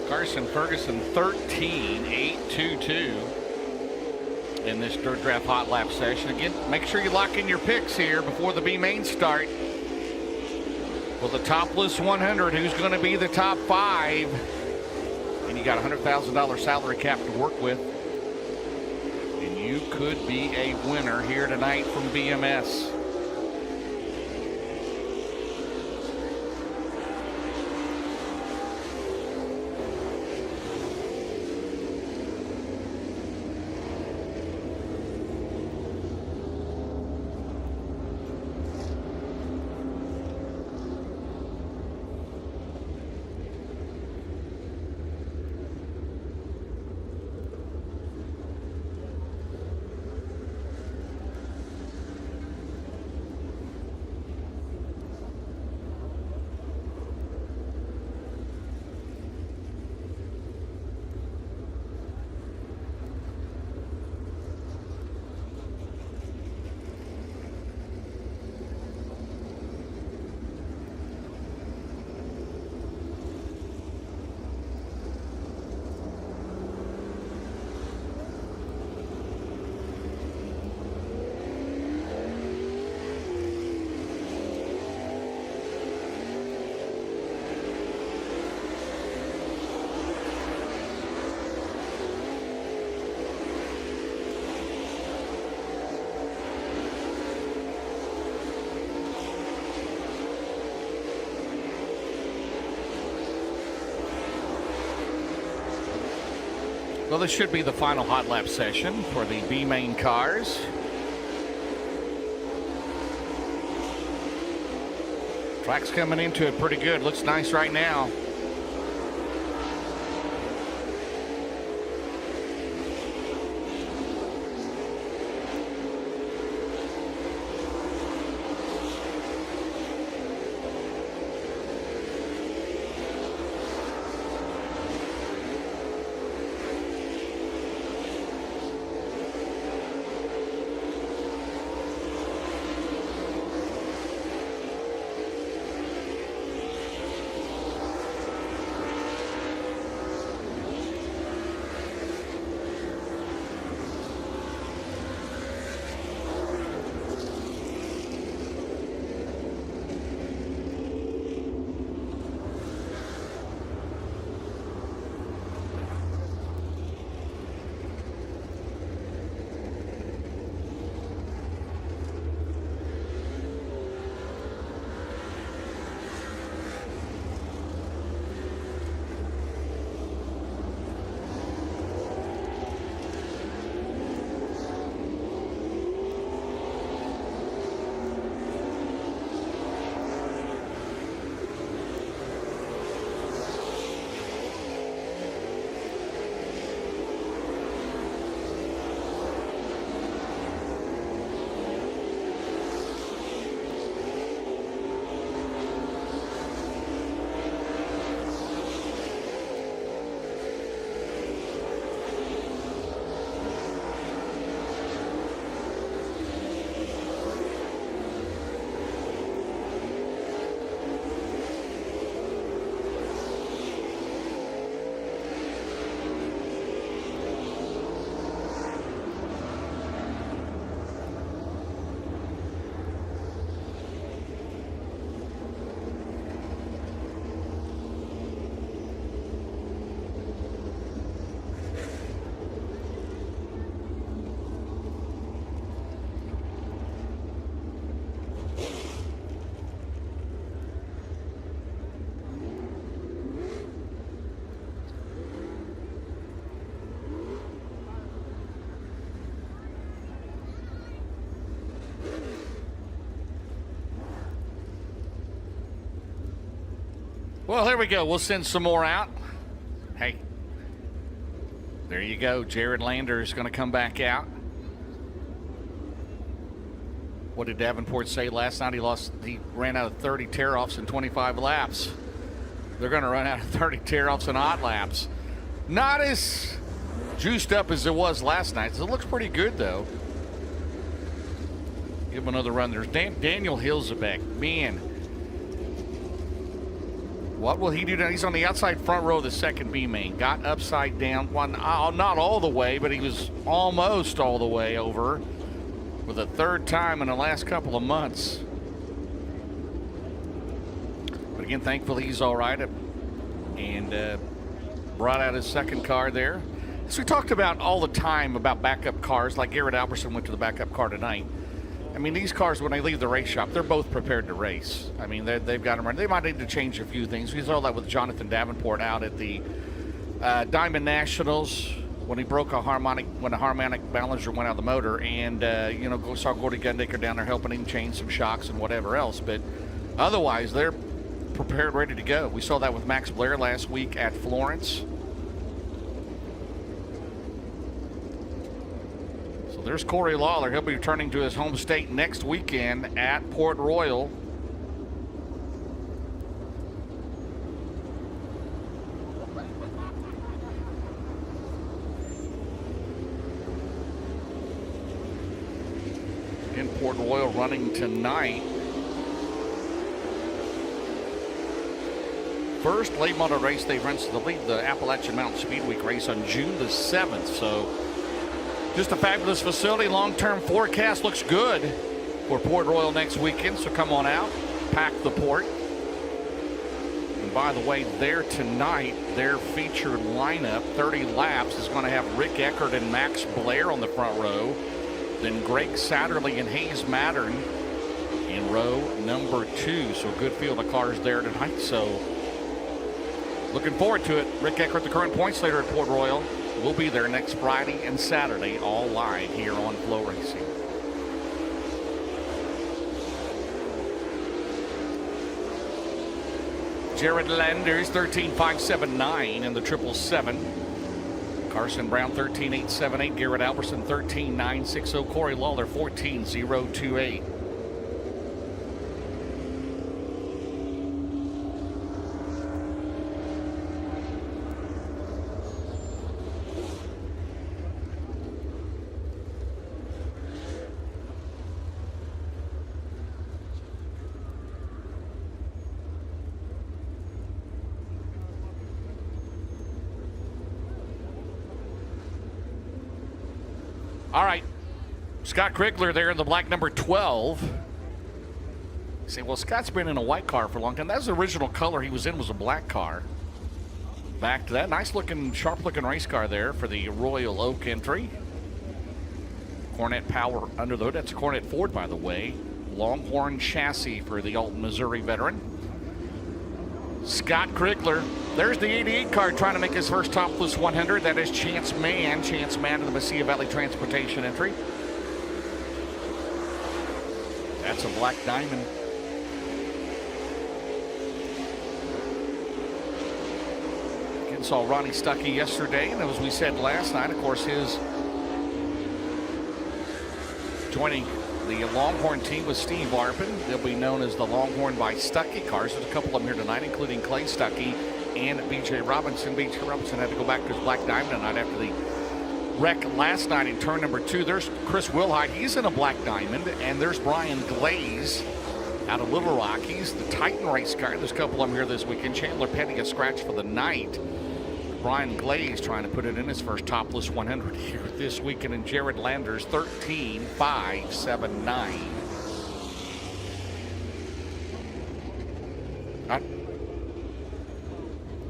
Carson Ferguson 13.822 in this Dirt Draft Hot Lap session. Again, make sure you lock in your picks here before the B main start. For the Topless 100, who's going to be the top 5? And you got a $100,000 salary cap to work with. And you could be a winner here tonight from BMS. Well, this should be the final hot lap session for the B main cars. Track's coming into it pretty good. Looks nice right now. Well, here we go. We'll send some more out. Hey, there you go. Jared Lander is going to come back out. What did Davenport say last night? He ran out of 30 tear-offs in 25 laps. They're going to run out of 30 tear-offs in odd laps. Not as juiced up as it was last night. So it looks pretty good, though. Give him another run. There's Daniel Hilzebeck. Man. What will he do now? He's on the outside front row of the second B main. Got upside down. One, not all the way, but he was almost all the way over for the third time in the last couple of months. But again, thankfully he's all right. And brought out his second car there. So we talked about all the time about backup cars, like Garrett Albertson went to the backup car tonight. I mean, these cars, when they leave the race shop, they're both prepared to race. I mean, they've got them ready. They might need to change a few things. We saw that with Jonathan Davenport out at the Diamond Nationals when he broke when a harmonic balancer went out of the motor, and saw Gordy Gundaker down there helping him change some shocks and whatever else. But otherwise, they're prepared, ready to go. We saw that with Max Blair last week at Florence. There's Corey Lawler. He'll be returning to his home state next weekend at Port Royal. In Port Royal running tonight. First late model race they run to the Appalachian Mountain Speedway race on June the 7th. So just a fabulous facility. Long-term forecast looks good for Port Royal next weekend, so come on out, pack the port. And by the way, there tonight, their featured lineup, 30 laps, is going to have Rick Eckert and Max Blair on the front row, then Greg Satterley and Hayes Mattern in row number 2. So good field of cars there tonight. So looking forward to it. Rick Eckert, the current points leader at Port Royal, we'll be there next Friday and Saturday, all live here on FloRacing. Jared Landers, 13,579 in the 777. Carson Brown, 13,878. Garrett Alberson, 13,960. Corey Lawler, 14,028. All right, Scott Krigler there in the black number 12. You say, well, Scott's been in a white car for a long time. That's the original color he was in, was a black car. Back to that nice looking, sharp looking race car there for the Royal Oak entry. Cornet power under the hood. That's a Cornet Ford, by the way. Longhorn chassis for the Alton, Missouri veteran. Scott Krigler. There's the 88 car trying to make his first Topless 100. That is Chance Man in the Mesilla Valley Transportation entry. That's a black diamond. Again, saw Ronnie Stuckey yesterday, and as we said last night, of course, his joining the Longhorn team with Steve Arpin. They'll be known as the Longhorn by Stuckey cars. There's a couple of them here tonight, including Clay Stuckey and B.J. Robinson. B.J. Robinson had to go back to his black diamond tonight after the wreck last night in turn number 2. There's Chris Wilhite. He's in a black diamond. And there's Brian Glaze out of Little Rock. He's the Titan race car. There's a couple of them here this weekend. Chandler Petty a scratch for the night. Brian Glaze trying to put it in his first Topless 100 here this weekend. And Jared Landers, 13,579.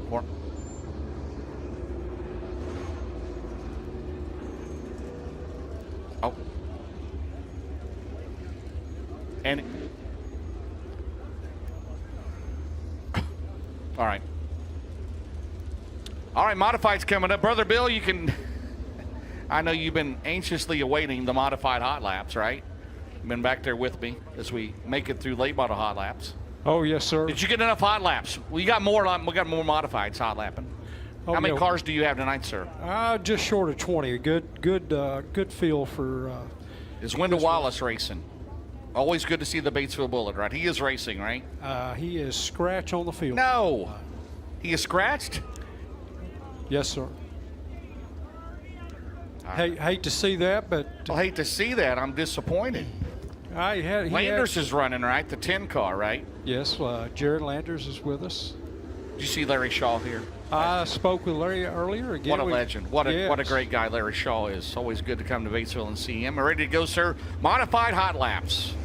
More. Oh. And all right. All right, modified's coming up. Brother Bill, you can, I know you've been anxiously awaiting the modified hot laps, right? You've been back there with me as we make it through late model hot laps. Oh, yes, sir. Did you get enough hot laps? Well, we got more modifieds hot lapping. Oh, How many cars do you have tonight, sir? Just short of 20. A good feel for. Is Wendell Wallace racing? Always good to see the Batesville Bullet, right? He is racing, right? He is scratch on the field. No, he is scratched. Yes, sir. Hate to see that, but I hate to see that. I'm disappointed. Landers is running, right? The 10 car, right? Yes, Jared Landers is with us. Did you see Larry Shaw here? I spoke with Larry earlier. Again, what a legend. What a great guy Larry Shaw is. Always good to come to Batesville and see him. Ready to go, sir. Modified hot laps.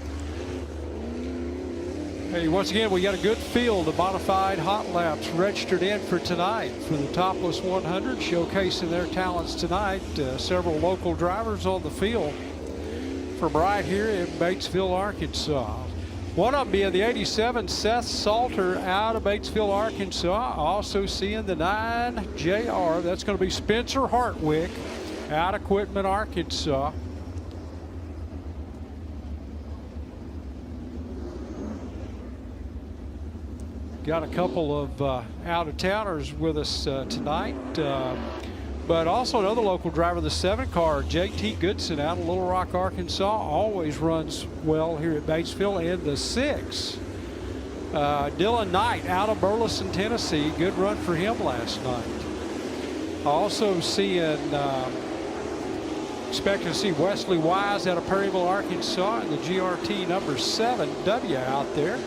Hey, once again, we got a good field of modified hot laps registered in for tonight for the Topless 100, showcasing their talents tonight. Several local drivers on the field from right here in Batesville, Arkansas. One of them being the 87 Seth Salter out of Batesville, Arkansas. Also seeing the 9 JR. That's going to be Spencer Hartwick out of Quitman, Arkansas. Got a couple of out-of-towners with us tonight. But also another local driver, the 7 car, JT Goodson out of Little Rock, Arkansas, always runs well here at Batesville. And the 6, Dylan Knight out of Burleson, Tennessee. Good run for him last night. Also seeing, expecting to see Wesley Wise out of Perryville, Arkansas, and the GRT number 7W out there.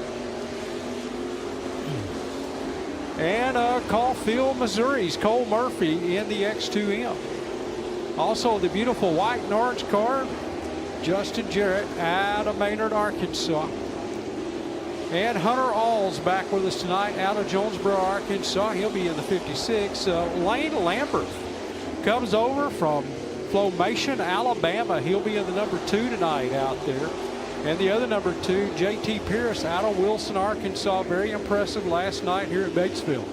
And Caulfield, Missouri's Cole Murphy in the X2M. Also the beautiful white and orange car, Justin Jarrett out of Maynard, Arkansas. And Hunter Alls back with us tonight out of Jonesboro, Arkansas. He'll be in the 56. Lane Lambert comes over from Flomation, Alabama. He'll be in the number 2 tonight out there. And the other number 2, JT Pierce out of Wilson, Arkansas. Very impressive last night here at Batesville.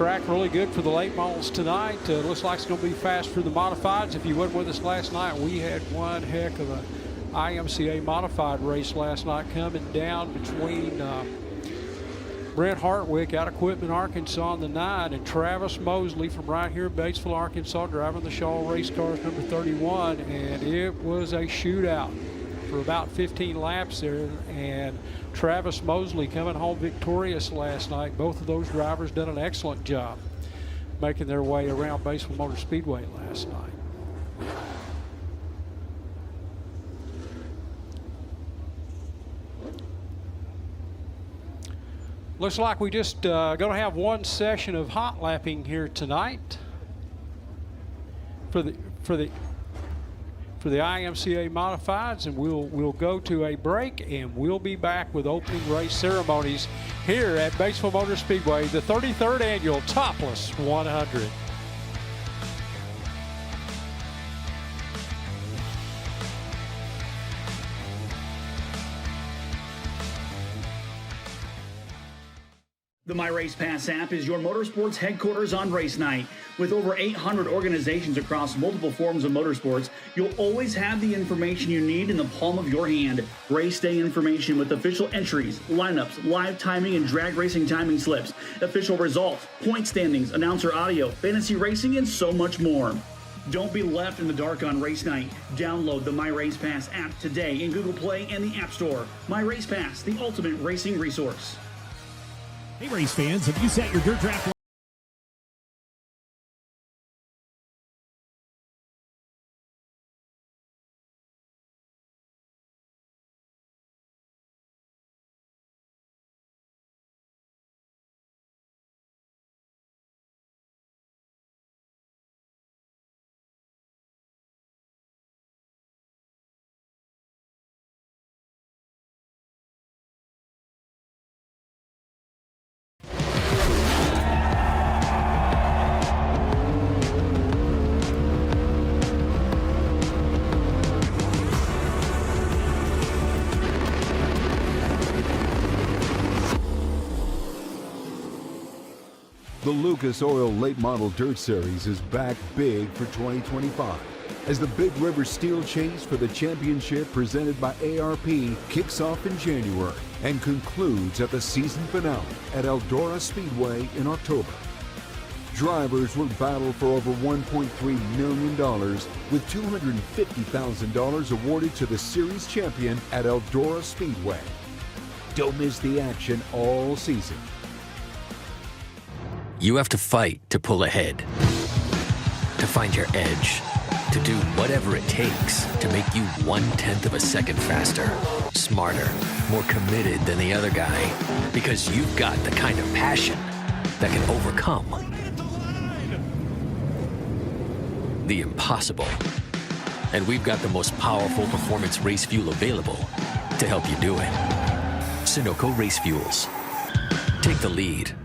track really good for the late models tonight. Looks like it's going to be fast for the modifieds. If you weren't with us last night, we had one heck of a IMCA modified race last night coming down between Brent Hartwick out of Quitman, Arkansas on the 9, and Travis Mosley from right here in Batesville, Arkansas, driving the Shaw race cars number 31, and it was a shootout for about 15 laps there, and Travis Mosley coming home victorious last night. Both of those drivers done an excellent job making their way around Batesville Motor Speedway last night. Looks like we just going to have one session of hot lapping here tonight for the IMCA modifieds, and we'll go to a break, and we'll be back with opening race ceremonies here at Batesville Motor Speedway, the 33rd annual Topless 100. The My Race Pass app is your motorsports headquarters on race night. With over 800 organizations across multiple forms of motorsports, you'll always have the information you need in the palm of your hand. Race day information with official entries, lineups, live timing and drag racing timing slips, official results, point standings, announcer audio, fantasy racing, and so much more. Don't be left in the dark on race night. Download the My Race Pass app today in Google Play and the App Store. My Race Pass, the ultimate racing resource. Hey, race fans, have you set your dirt track? The Lucas Oil Late Model Dirt Series is back big for 2025 as the Big River Steel Chase for the championship presented by ARP kicks off in January and concludes at the season finale at Eldora Speedway in October. Drivers will battle for over $1.3 million with $250,000 awarded to the series champion at Eldora Speedway. Don't miss the action all season. You have to fight to pull ahead, to find your edge, to do whatever it takes to make you 1/10 of a second faster, smarter, more committed than the other guy, because you've got the kind of passion that can overcome the impossible. And we've got the most powerful performance race fuel available to help you do it. Sunoco Race Fuels. Take the lead.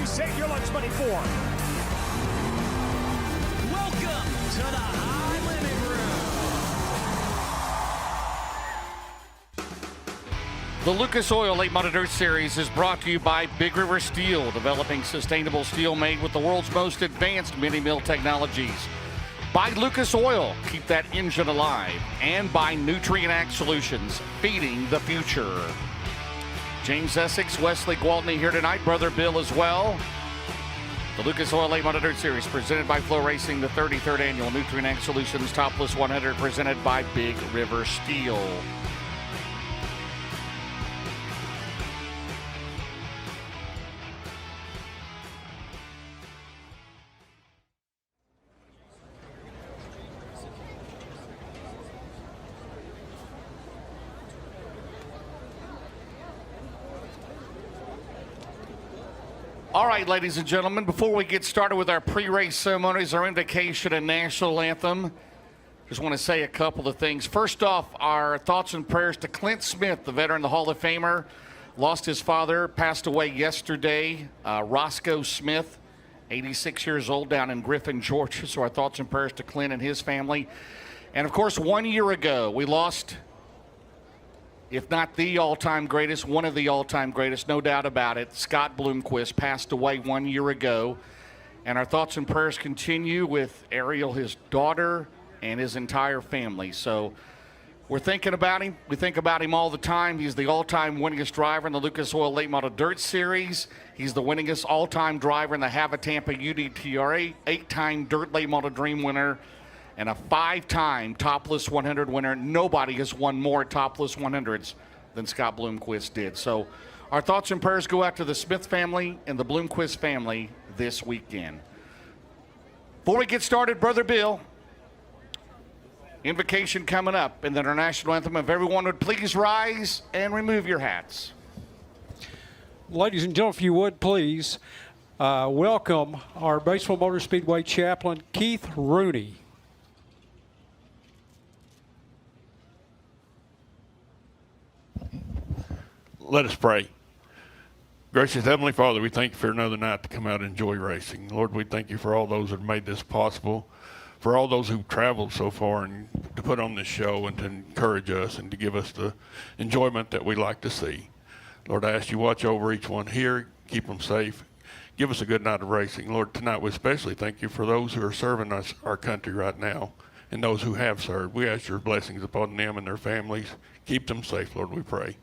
Save your lunch money for. Welcome to the High Limit Room. The Lucas Oil Late Model Dirt Series is brought to you by Big River Steel, developing sustainable steel made with the world's most advanced mini-mill technologies. By Lucas Oil, keep that engine alive. And by Nutrient Ag Solutions, feeding the future. James Essex, Wesley Gwaltney here tonight, Brother Bill as well. The Lucas Oil Late Model Dirt Series presented by FloRacing, the 33rd annual Nutrient Ag Solutions Topless 100 presented by Big River Steel. All right, ladies and gentlemen, before we get started with our pre-race ceremonies, our invocation and national anthem, just want to say a couple of things. First off, our thoughts and prayers to Clint Smith, the veteran, the Hall of Famer. Lost his father, passed away yesterday, Roscoe Smith, 86 years old, down in Griffin, Georgia. So our thoughts and prayers to Clint and his family. And, of course, 1 year ago, we lost if not the all-time greatest, one of the all-time greatest, no doubt about it. Scott Bloomquist passed away 1 year ago. And our thoughts and prayers continue with Ariel, his daughter, and his entire family. So we're thinking about him. We think about him all the time. He's the all-time winningest driver in the Lucas Oil Late Model Dirt Series. He's the winningest all-time driver in the Hava Tampa UDTR, 8-time Dirt Late Model Dream winner, and a 5-time Topless 100 winner. Nobody has won more Topless 100s than Scott Bloomquist did. So our thoughts and prayers go out to the Smith family and the Bloomquist family this weekend. Before we get started, Brother Bill, invocation coming up, and then our national anthem. If everyone would please rise and remove your hats. Ladies and gentlemen, if you would please welcome our Batesville Motor Speedway chaplain, Keith Rooney. Let us pray. Gracious Heavenly Father, we thank you for another night to come out and enjoy racing. Lord, we thank you for all those that have made this possible, for all those who've traveled so far and to put on this show and to encourage us and to give us the enjoyment that we like to see. Lord, I ask you watch over each one here, keep them safe, give us a good night of racing. Lord, tonight we especially thank you for those who are serving us, our country right now, and those who have served. We ask your blessings upon them and their families. Keep them safe, Lord, we pray.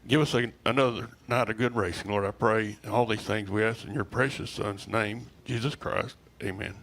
Give us another night of good racing, Lord, I pray. All these things we ask in your precious Son's name, Jesus Christ. Amen.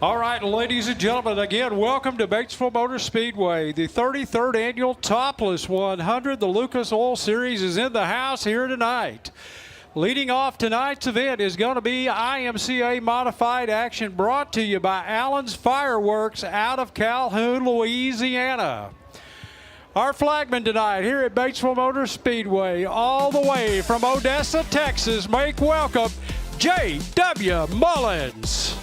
All right, ladies and gentlemen, again, welcome to Batesville Motor Speedway, the 33rd annual Topless 100. The Lucas Oil Series is in the house here tonight. Leading off tonight's event is going to be IMCA Modified Action, brought to you by Allen's Fireworks out of Calhoun, Louisiana. Our flagman tonight here at Batesville Motor Speedway, all the way from Odessa, Texas, make welcome J.W. Mullins.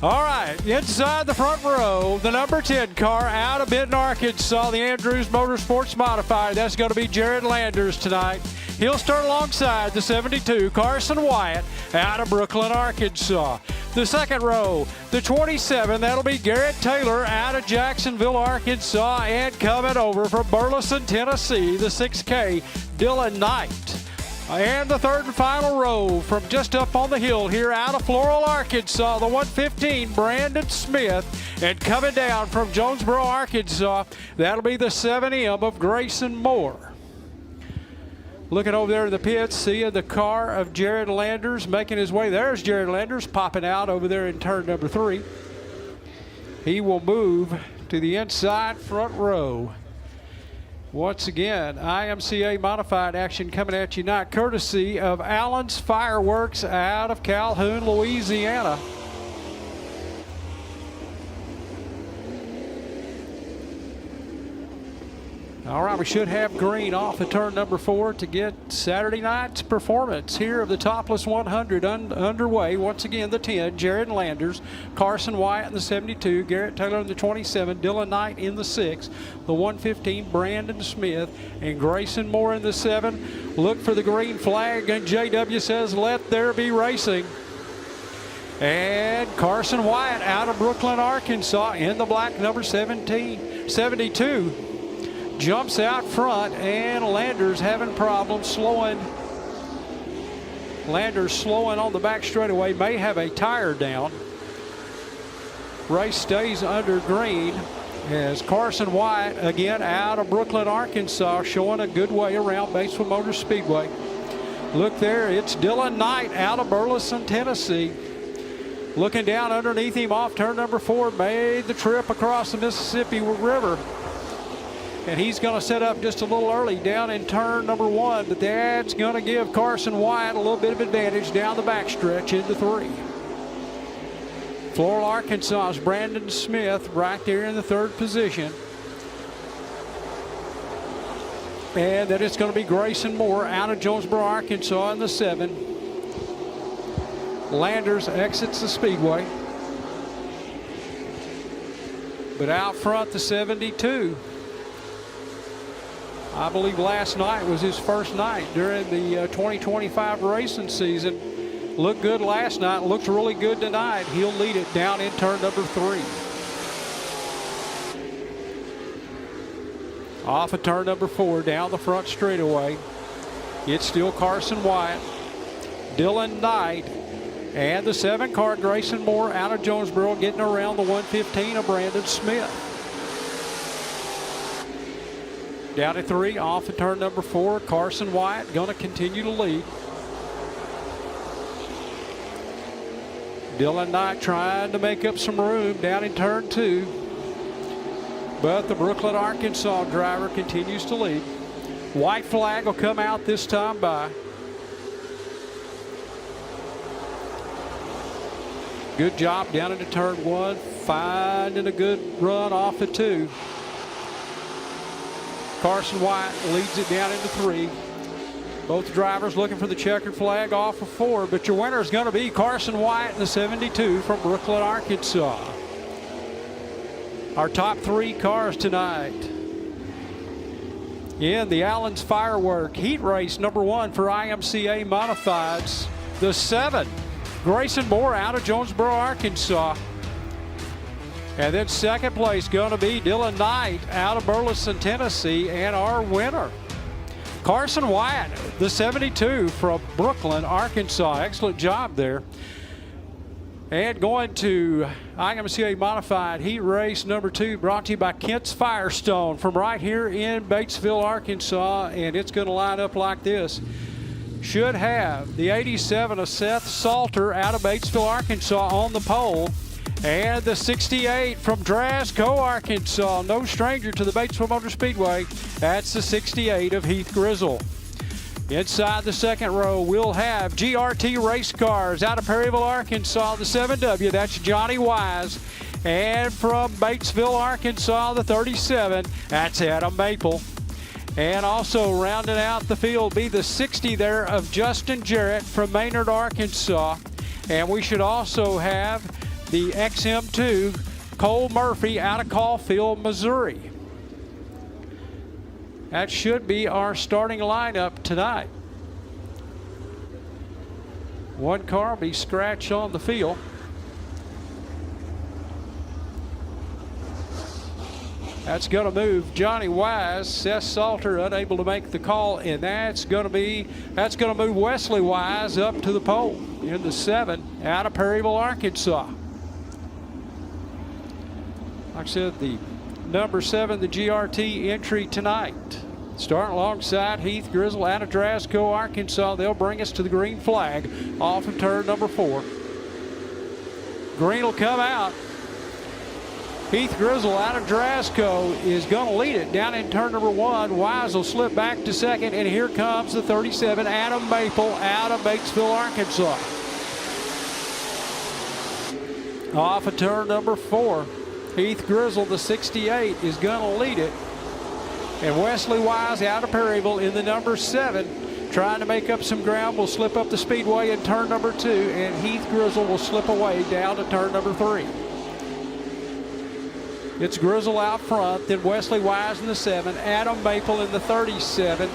All right, inside the front row, the number 10 car out of Benton, Arkansas, the Andrews Motorsports Modified. That's going to be Jared Landers tonight. He'll start alongside the 72, Carson Wyatt, out of Brooklyn, Arkansas. The second row, the 27, that'll be Garrett Taylor out of Jacksonville, Arkansas, and coming over from Burleson, Tennessee, the 6K, Dylan Knight. And the third and final row from just up on the hill here out of Floral, Arkansas, the 115, Brandon Smith. And coming down from Jonesboro, Arkansas, that'll be the 7M of Grayson Moore. Looking over there in the pits, seeing the car of Jared Landers making his way. There's Jared Landers popping out over there in turn number 3. He will move to the inside front row. Once again, IMCA modified action coming at you tonight, courtesy of Allen's Fireworks out of Calhoun, Louisiana. All right, we should have green off of turn number 4 to get Saturday night's performance here of the Topless 100 underway. Once again, the 10, Jared Landers, Carson Wyatt in the 72, Garrett Taylor in the 27, Dylan Knight in the 6, the 115, Brandon Smith, and Grayson Moore in the 7. Look for the green flag, and JW says, let there be racing. And Carson Wyatt out of Brooklyn, Arkansas in the black number 72. Jumps out front, and Landers having problems slowing. Landers slowing on the back straightaway, may have a tire down. Race stays under green as Carson Wyatt, again out of Brooklyn, Arkansas, showing a good way around Batesville Motor Speedway. Look there, it's Dylan Knight out of Burleson, Tennessee. Looking down underneath him off turn number 4, made the trip across the Mississippi River. And he's going to set up just a little early down in turn number 1, but that's going to give Carson Wyatt a little bit of advantage down the backstretch into 3. Floral, Arkansas's Brandon Smith right there in the 3rd position. And then it's going to be Grayson Moore out of Jonesboro, Arkansas in the 7. Landers exits the Speedway. But out front, the 72. I believe last night was his first night during the 2025 racing season. Looked good last night, looks really good tonight. He'll lead it down in turn number 3. Off of turn number 4, down the front straightaway. It's still Carson Wyatt, Dylan Knight, and the 7 car Grayson Moore out of Jonesboro getting around the 115 of Brandon Smith. Down at 3, off of turn number 4, Carson Wyatt going to continue to lead. Dylan Knight trying to make up some room down in turn 2. But the Brooklyn, Arkansas driver continues to lead. White flag will come out this time by. Good job down into turn 1, finding a good run off of 2. Carson Wyatt leads it down into 3. Both drivers looking for the checkered flag off of 4, but your winner is going to be Carson Wyatt in the 72 from Brooklyn, Arkansas. Our top 3 cars tonight in the Allen's Firework Heat Race number 1 for IMCA Modifieds. The 7, Grayson Moore out of Jonesboro, Arkansas. And then second place going to be Dylan Knight out of Burleson, Tennessee. And our winner, Carson Wyatt, the 72 from Brooklyn, Arkansas. Excellent job there. And going to IMCA Modified Heat Race number 2, brought to you by Kent's Firestone from right here in Batesville, Arkansas. And it's going to line up like this. Should have the 87 of Seth Salter out of Batesville, Arkansas on the pole. And the 68 from Drasco, Arkansas, no stranger to the Batesville Motor Speedway. That's the 68 of Heath Grizzle. Inside the second row, we'll have GRT race cars out of Perryville, Arkansas, the 7W. That's Johnny Wise. And from Batesville, Arkansas, the 37. That's Adam Maple. And also rounding out the field be the 60 there of Justin Jarrett from Maynard, Arkansas. And we should also have the XM2 Cole Murphy out of Caulfield, Missouri. That should be our starting lineup tonight. One car will be scratched on the field. That's going to move Johnny Wise. Seth Salter unable to make the call, and that's going to move Wesley Wise up to the pole in the 7 out of Perryville, Arkansas. Like I said, the number 7, the GRT entry tonight. Starting alongside Heath Grizzle out of Drasco, Arkansas. They'll bring us to the green flag off of turn number 4. Green will come out. Heath Grizzle out of Drasco is going to lead it down in turn number 1. Wise will slip back to second, and here comes the 37, Adam Maple, out of Batesville, Arkansas. Off of turn number 4, Heath Grizzle, the 68, is going to lead it. And Wesley Wise out of Perryville in the number 7, trying to make up some ground, will slip up the Speedway in turn number 2, and Heath Grizzle will slip away down to turn number 3. It's Grizzle out front, then Wesley Wise in the 7, Adam Maple in the 37,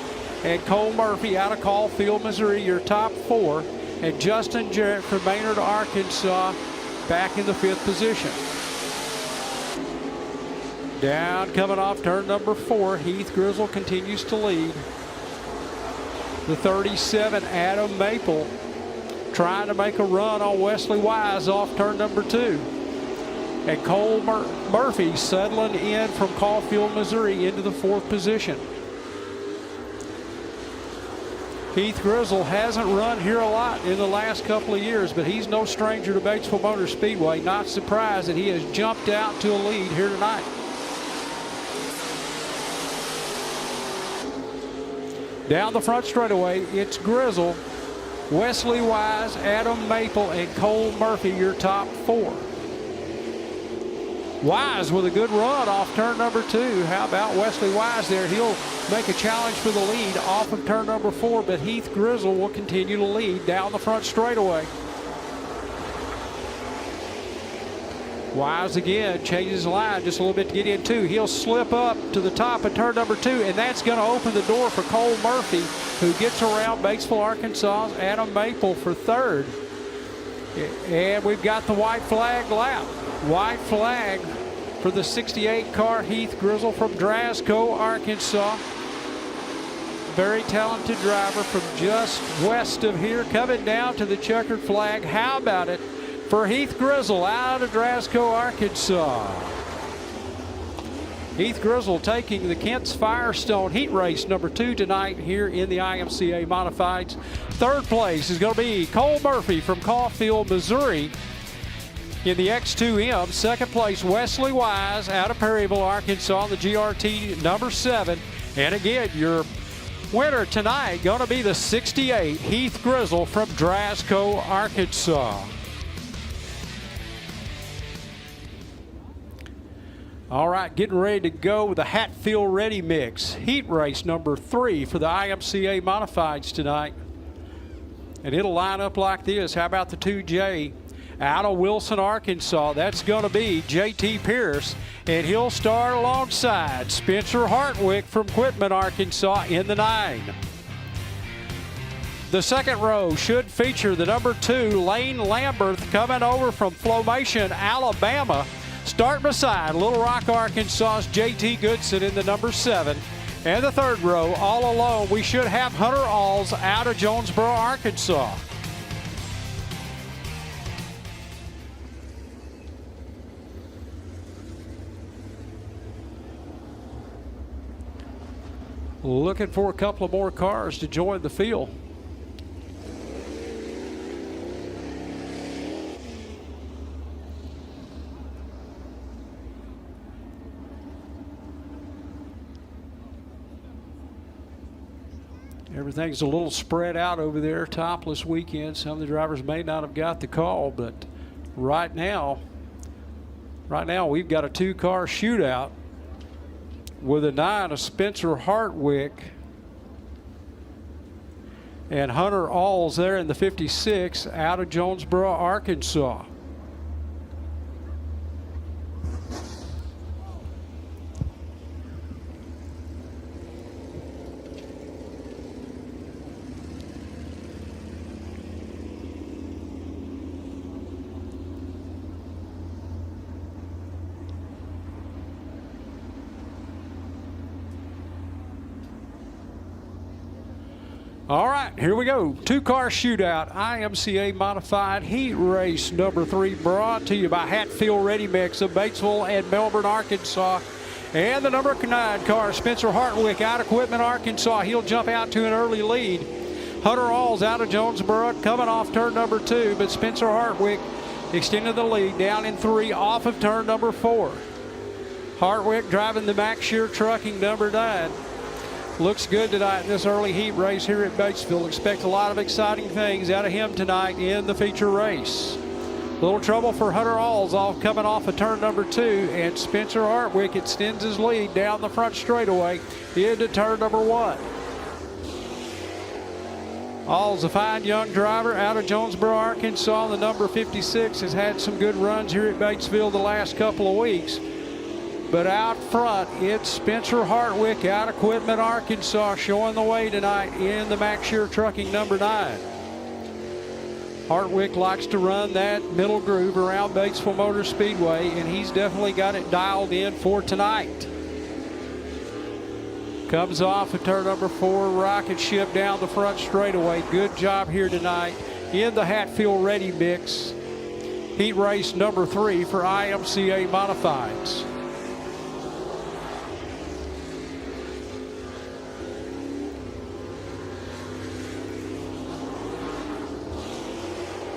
and Cole Murphy out of Caulfield, Missouri, your top 4, and Justin Jarrett from Maynard, Arkansas, back in the 5th position. Down coming off turn number 4, Heath Grizzle continues to lead. The 37, Adam Maple, trying to make a run on Wesley Wise off turn number 2. And Cole Murphy settling in from Caulfield, Missouri into the 4th position. Heath Grizzle hasn't run here a lot in the last couple of years, but he's no stranger to Batesville Motor Speedway. Not surprised that he has jumped out to a lead here tonight. Down the front straightaway, it's Grizzle, Wesley Wise, Adam Maple, and Cole Murphy, your top 4. Wise with a good run off turn number 2. How about Wesley Wise there? He'll make a challenge for the lead off of turn number 4, but Heath Grizzle will continue to lead down the front straightaway. Wise again changes the line just a little bit to get in 2. He'll slip up to the top of turn number 2, and that's going to open the door for Cole Murphy, who gets around Batesville, Arkansas's Adam Maple for 3rd. And we've got the white flag lap. White flag for the 68 car, Heath Grizzle from Drasco, Arkansas. Very talented driver from just west of here, coming down to the checkered flag. How about it for Heath Grizzle out of Drasco, Arkansas? Heath Grizzle taking the Kent's Firestone Heat Race number 2 tonight here in the IMCA Modifieds. 3rd place is going to be Cole Murphy from Caulfield, Missouri, in the X2M. 2nd place, Wesley Wise out of Perryville, Arkansas, in the GRT number 7. And again, your winner tonight going to be the 68, Heath Grizzle from Drasco, Arkansas. All right, getting ready to go with the Hatfield Ready Mix. Heat race number 3 for the IMCA Modifieds tonight. And it'll line up like this. How about the 2J? Out of Wilson, Arkansas, that's going to be JT Pierce, and he'll start alongside Spencer Hartwick from Quitman, Arkansas, in the 9. The 2nd row should feature the number 2, Lane Lamberth, coming over from Flomation, Alabama. Start beside Little Rock, Arkansas's JT Goodson in the number 7. And the 3rd row, all alone, we should have Hunter Alls out of Jonesboro, Arkansas. Looking for a couple of more cars to join the field. Everything's a little spread out over there. Topless weekend. Some of the drivers may not have got the call, but right now we've got a 2-car shootout with a 9 of Spencer Hartwick and Hunter Alls there in the 56 out of Jonesboro, Arkansas. All right, here we go. 2-car shootout, IMCA Modified Heat Race number 3, brought to you by Hatfield Ready Mix of Batesville and Melbourne, Arkansas. And the number 9 car, Spencer Hartwick out of Quitman, Arkansas. He'll jump out to an early lead. Hunter Alls out of Jonesboro coming off turn number 2, but Spencer Hartwick extended the lead down in 3 off of turn number 4. Hartwick driving the Max Shear Trucking number 9. Looks good tonight in this early heat race here at Batesville. Expect a lot of exciting things out of him tonight in the feature race. Little trouble for Hunter Alls coming off of turn number 2, and Spencer Hartwick extends his lead down the front straightaway into turn number 1. Alls, a fine young driver out of Jonesboro, Arkansas. The number 56 has had some good runs here at Batesville the last couple of weeks. But out front, it's Spencer Hartwick out of Quitman, Arkansas, showing the way tonight in the Max Shear Trucking number 9. Hartwick likes to run that middle groove around Batesville Motor Speedway, and he's definitely got it dialed in for tonight. Comes off of turn number 4, rocket ship down the front straightaway. Good job here tonight in the Hatfield Ready Mix. Heat race number 3 for IMCA Modifieds.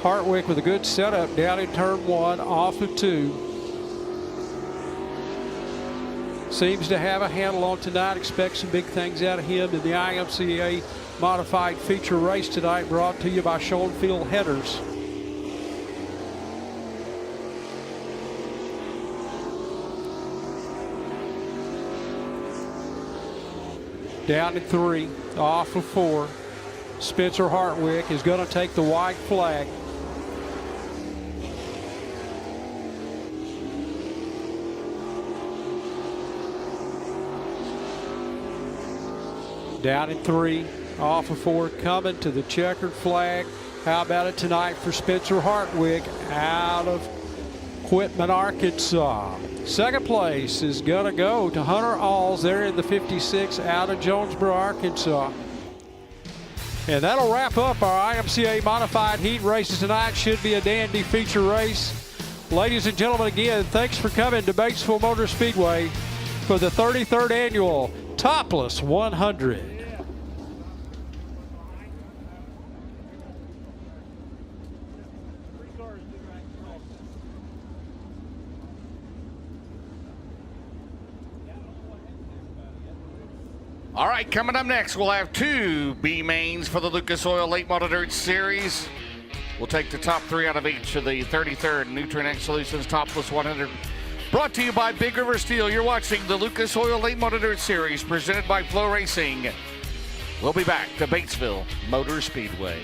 Hartwick with a good setup down in turn 1 off of 2. Seems to have a handle on tonight. Expect some big things out of him in the IMCA Modified Feature Race tonight, brought to you by Schoenfield Headers. Down in 3, off of 4. Spencer Hartwick is going to take the white flag. Down in 3, off of 4, coming to the checkered flag. How about it tonight for Spencer Hartwick out of Quitman, Arkansas. Second place is going to go to Hunter Alls there in the 56 out of Jonesboro, Arkansas. And that'll wrap up our IMCA Modified Heat races tonight. Should be a dandy feature race. Ladies and gentlemen, again, thanks for coming to Batesville Motor Speedway for the 33rd annual Topless 100. All right, coming up next, we'll have 2 B mains for the Lucas Oil Late Model Dirt Series. We'll take the top 3 out of each of the 33rd Nutrien X Solutions Topless 100. Brought to you by Big River Steel. You're watching the Lucas Oil Late Model Dirt Series presented by FloRacing. We'll be back to Batesville Motor Speedway.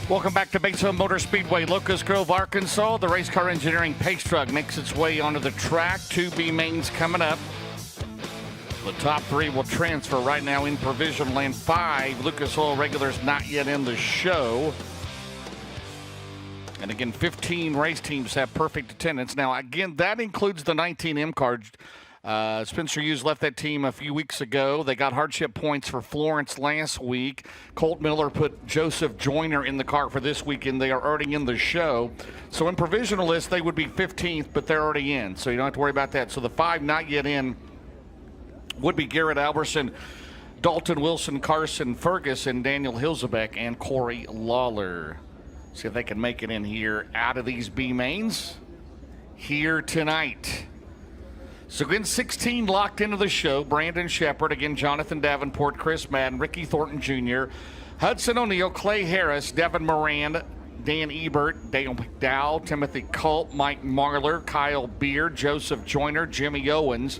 Welcome back to Batesville Motor Speedway, Locust Grove, Arkansas. The race car engineering pace truck makes its way onto the track. 2 B mains coming up. The top 3 will transfer right now in provisional land. 5 Lucas Oil regulars not yet in the show. And again, 15 race teams have perfect attendance. Now, again, that includes the 19 IMCA. Spencer Hughes left that team a few weeks ago. They got hardship points for Florence last week. Colt Miller put Joseph Joyner in the car for this weekend. They are already in the show. So in provisional list, they would be 15th, but they're already in. So you don't have to worry about that. So the 5 not yet in would be Garrett Alberson, Dalton Wilson, Carson Ferguson, Daniel Hilzebeck, and Corey Lawler. See if they can make it in here out of these B mains here tonight. So again, 16 locked into the show. Brandon Shepard, again, Jonathan Davenport, Chris Madden, Ricky Thornton Jr., Hudson O'Neill, Clay Harris, Devin Moran, Dan Ebert, Dale McDowell, Timothy Culp, Mike Marler, Kyle Beard, Joseph Joyner, Jimmy Owens,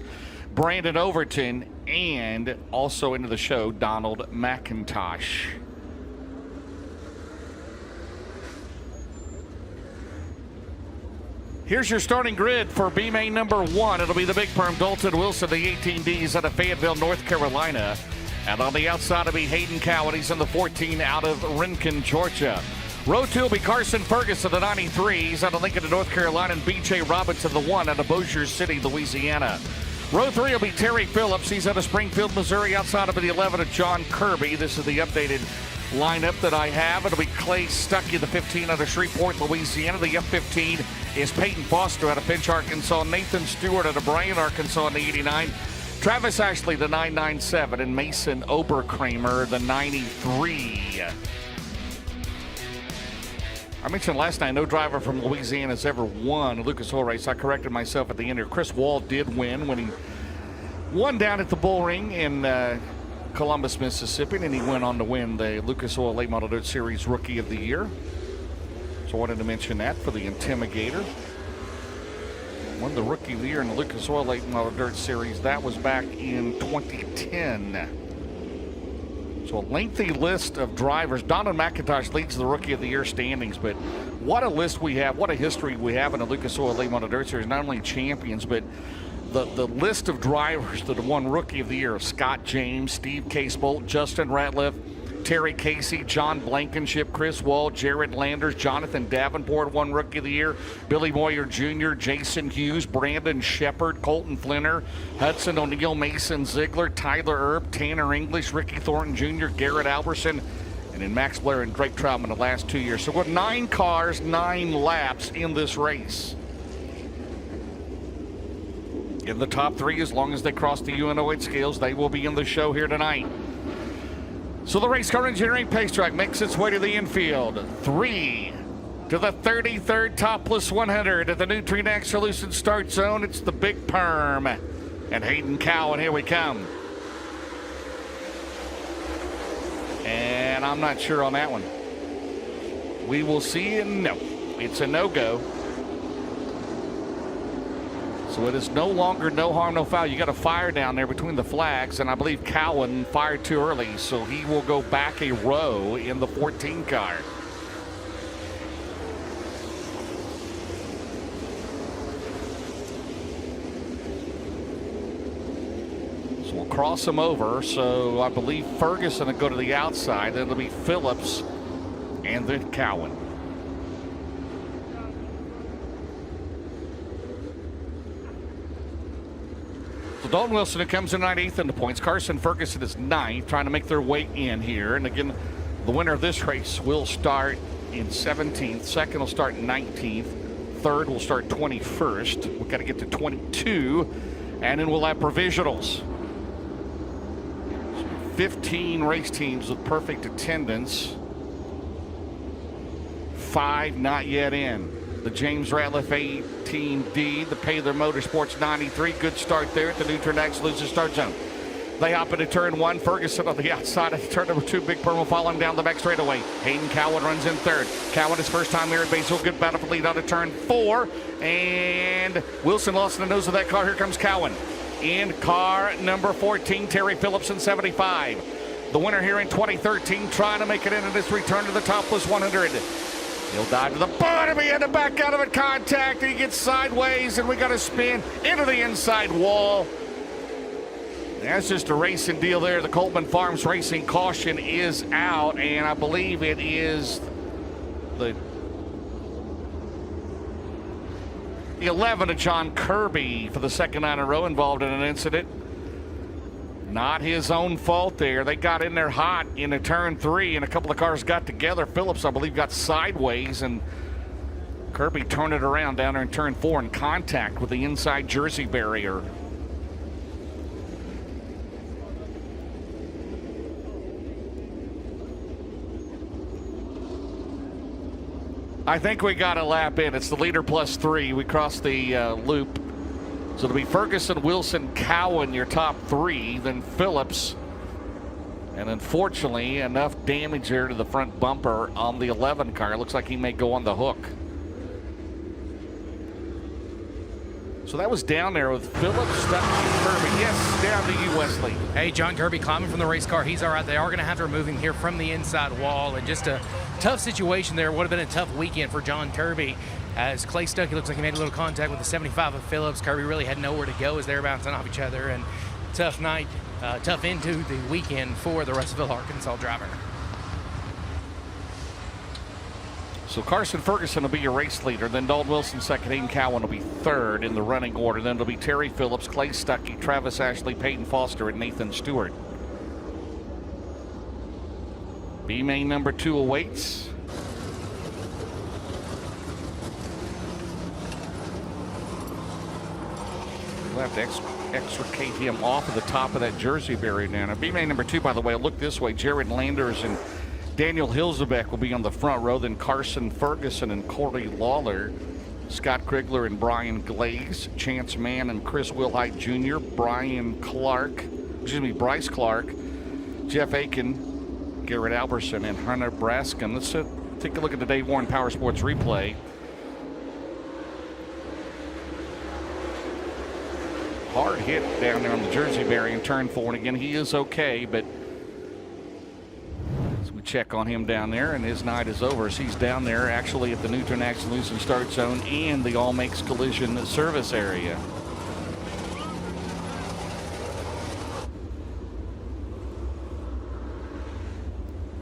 Brandon Overton, and also into the show, Donald McIntosh. Here's your starting grid for B main number 1. It'll be the Big Perm, Dalton Wilson, the 18Ds out of Fayetteville, North Carolina. And on the outside, it'll be Hayden Cowan. He's in the 14 out of Rincon, Georgia. Row 2 will be Carson Ferguson, the 93s out of Lincoln, North Carolina, and B.J. Robinson, the 1 out of Bossier City, Louisiana. Row 3 will be Terry Phillips. He's out of Springfield, Missouri, outside of the 11 of John Kirby. This is the updated lineup that I have. It'll be Clay Stuckey, the 15 out of Shreveport, Louisiana. The F15 is Peyton Foster out of Finch, Arkansas. Nathan Stewart out of Bryan, Arkansas in the 89. Travis Ashley, the 997, and Mason Oberkramer, the 93. I mentioned last night, no driver from Louisiana has ever won a Lucas Oil race. I corrected myself at the end here. Chris Wall did win when he won down at the Bull Ring in Columbus, Mississippi, and he went on to win the Lucas Oil Late Model Dirt Series Rookie of the Year. So I wanted to mention that for the Intimigator. Won the Rookie of the Year in the Lucas Oil Late Model Dirt Series. That was back in 2010. So a lengthy list of drivers. Donald McIntosh leads the Rookie of the Year standings, but what a list we have, what a history we have in the Lucas Oil Late Model Dirt Series. Not only champions, but the list of drivers that have won Rookie of the Year: Scott James, Steve Casebolt, Justin Ratliff, Terry Casey, John Blankenship, Chris Wall, Jared Landers, Jonathan Davenport won Rookie of the Year, Billy Moyer Jr., Jason Hughes, Brandon Shepard, Colton Flinner, Hudson O'Neill, Mason Ziegler, Tyler Earp, Tanner English, Ricky Thornton Jr., Garrett Alberson, and then Max Blair and Drake Troutman the last 2 years. So we've got 9 cars, 9 laps in this race. In the top 3, as long as they cross the UNO8 scales, they will be in the show here tonight. So the race car engineering pace track makes its way to the infield. 3 to the 33rd Topless 100 at the Nutrien Solutions start zone. It's the Big Perm and Hayden Cowan. Here we come. And I'm not sure on that one. We will see. And no, it's a no-go. So it is no longer no harm, no foul. You got a fire down there between the flags, and I believe Cowan fired too early, so he will go back a row in the 14 car. So we'll cross them over. So I believe Ferguson will go to the outside. It'll be Phillips and then Cowan. Dalton Wilson, who comes in 9th in the points. Carson Ferguson is 9th, trying to make their way in here. And again, the winner of this race will start in 17th. Second will start 19th. Third will start 21st. We've got to get to 22. And then we'll have provisionals. 15 race teams with perfect attendance. 5 not yet in. The James Ratliff 18D, the Paylor Motorsports 93. Good start there at the Nutrien Solutions start zone. They hop into turn 1. Ferguson on the outside of turn number 2. Big Perm will follow him down the back straightaway. Hayden Cowan runs in 3rd. Cowan, his first time here at Batesville. Good battle for lead out of turn 4. And Wilson lost the nose of that car. Here comes Cowan. In car number 14, Terry Phillips in 75. The winner here in 2013, trying to make it into this return to the Topless 100. He'll dive to the bottom. He had to back out of it. Contact. He gets sideways, and we got to spin into the inside wall. That's just a racing deal there. The Coleman Farms Racing caution is out, and I believe it is the 11 of John Kirby for the second night in a row involved in an incident. Not his own fault there. They got in there hot into turn 3, and a couple of cars got together. Phillips, I believe, got sideways, and Kirby turned it around down there in turn 4 in contact with the inside Jersey barrier. I think we got a lap in. It's the leader plus 3. We crossed the loop. So it'll be Ferguson, Wilson, Cowan, your top 3, then Phillips. And unfortunately, enough damage there to the front bumper on the 11 car. It looks like he may go on the hook. So that was down there with Phillips, Stuckey, Kirby. Yes, down to you, Wesley. Hey, John Kirby climbing from the race car. He's all right. They are going to have to remove him here from the inside wall. And just a tough situation there. Would have been a tough weekend for John Kirby. As Clay Stuckey looks like he made a little contact with the 75 of Phillips. Kirby really had nowhere to go as they were bouncing off each other. And tough night, tough into the weekend for the Russellville, Arkansas driver. So Carson Ferguson will be your race leader. Then Dalton Wilson second. Aiden Cowan will be third in the running order. Then it'll be Terry Phillips, Clay Stuckey, Travis Ashley, Peyton Foster, and Nathan Stewart. B main number 2 awaits. We'll have to extricate him off of the top of that Jersey barrier now. B main number 2, by the way, look this way. Jared Landers and Daniel Hilzebeck will be on the front row. Then Carson Ferguson and Corey Lawler, Scott Krigler and Brian Glaze, Chance Mann and Chris Wilhite Jr., Bryce Clark, Jeff Aiken, Garrett Alberson, and Hunter Braskin. Let's take a look at the Dave Warren Power Sports replay. Hard hit down there on the Jersey barrier in turn 4, and again, he is okay, but as we check on him down there, and his night is over, as he's down there actually at the Newton Axel start zone and the All Makes Collision service area.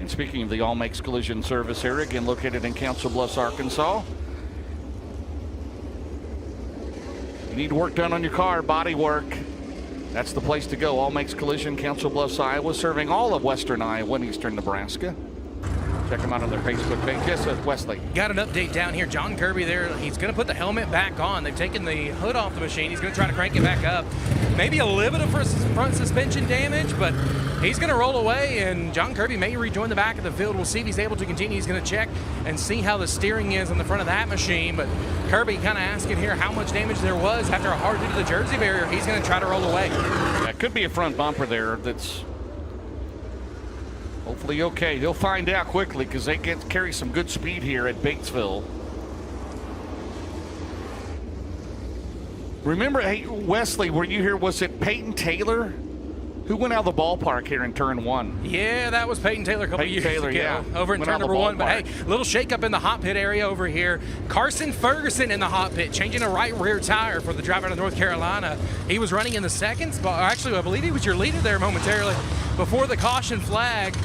And speaking of the All Makes Collision service area, again located in Council Bluffs, Arkansas. You need work done on your car, body work. That's the place to go. All Makes Collision, Council Bluffs, Iowa, serving all of western Iowa and eastern Nebraska. Check them out on their Facebook page. Yes, Wesley. Got an update down here. John Kirby there. He's going to put the helmet back on. They've taken the hood off the machine. He's going to try to crank it back up. Maybe a little bit of front suspension damage, but he's going to roll away, and John Kirby may rejoin the back of the field. We'll see if he's able to continue. He's going to check and see how the steering is on the front of that machine, but Kirby kind of asking here how much damage there was after a hard hit to the Jersey barrier. He's going to try to roll away. That could be a front bumper there that's hopefully okay. He'll find out quickly because they carry some good speed here at Batesville. Remember, hey, Wesley, were you here? Was it Peyton Taylor who went out of the ballpark here in turn 1? Yeah, that was Peyton Taylor a couple years ago. Yeah. Over in turn number 1. But hey, little shakeup in the hot pit area over here. Carson Ferguson in the hot pit, changing a right rear tire for the driver out of North Carolina. He was running in the second spot. Actually, I believe he was your leader there momentarily before the caution flag.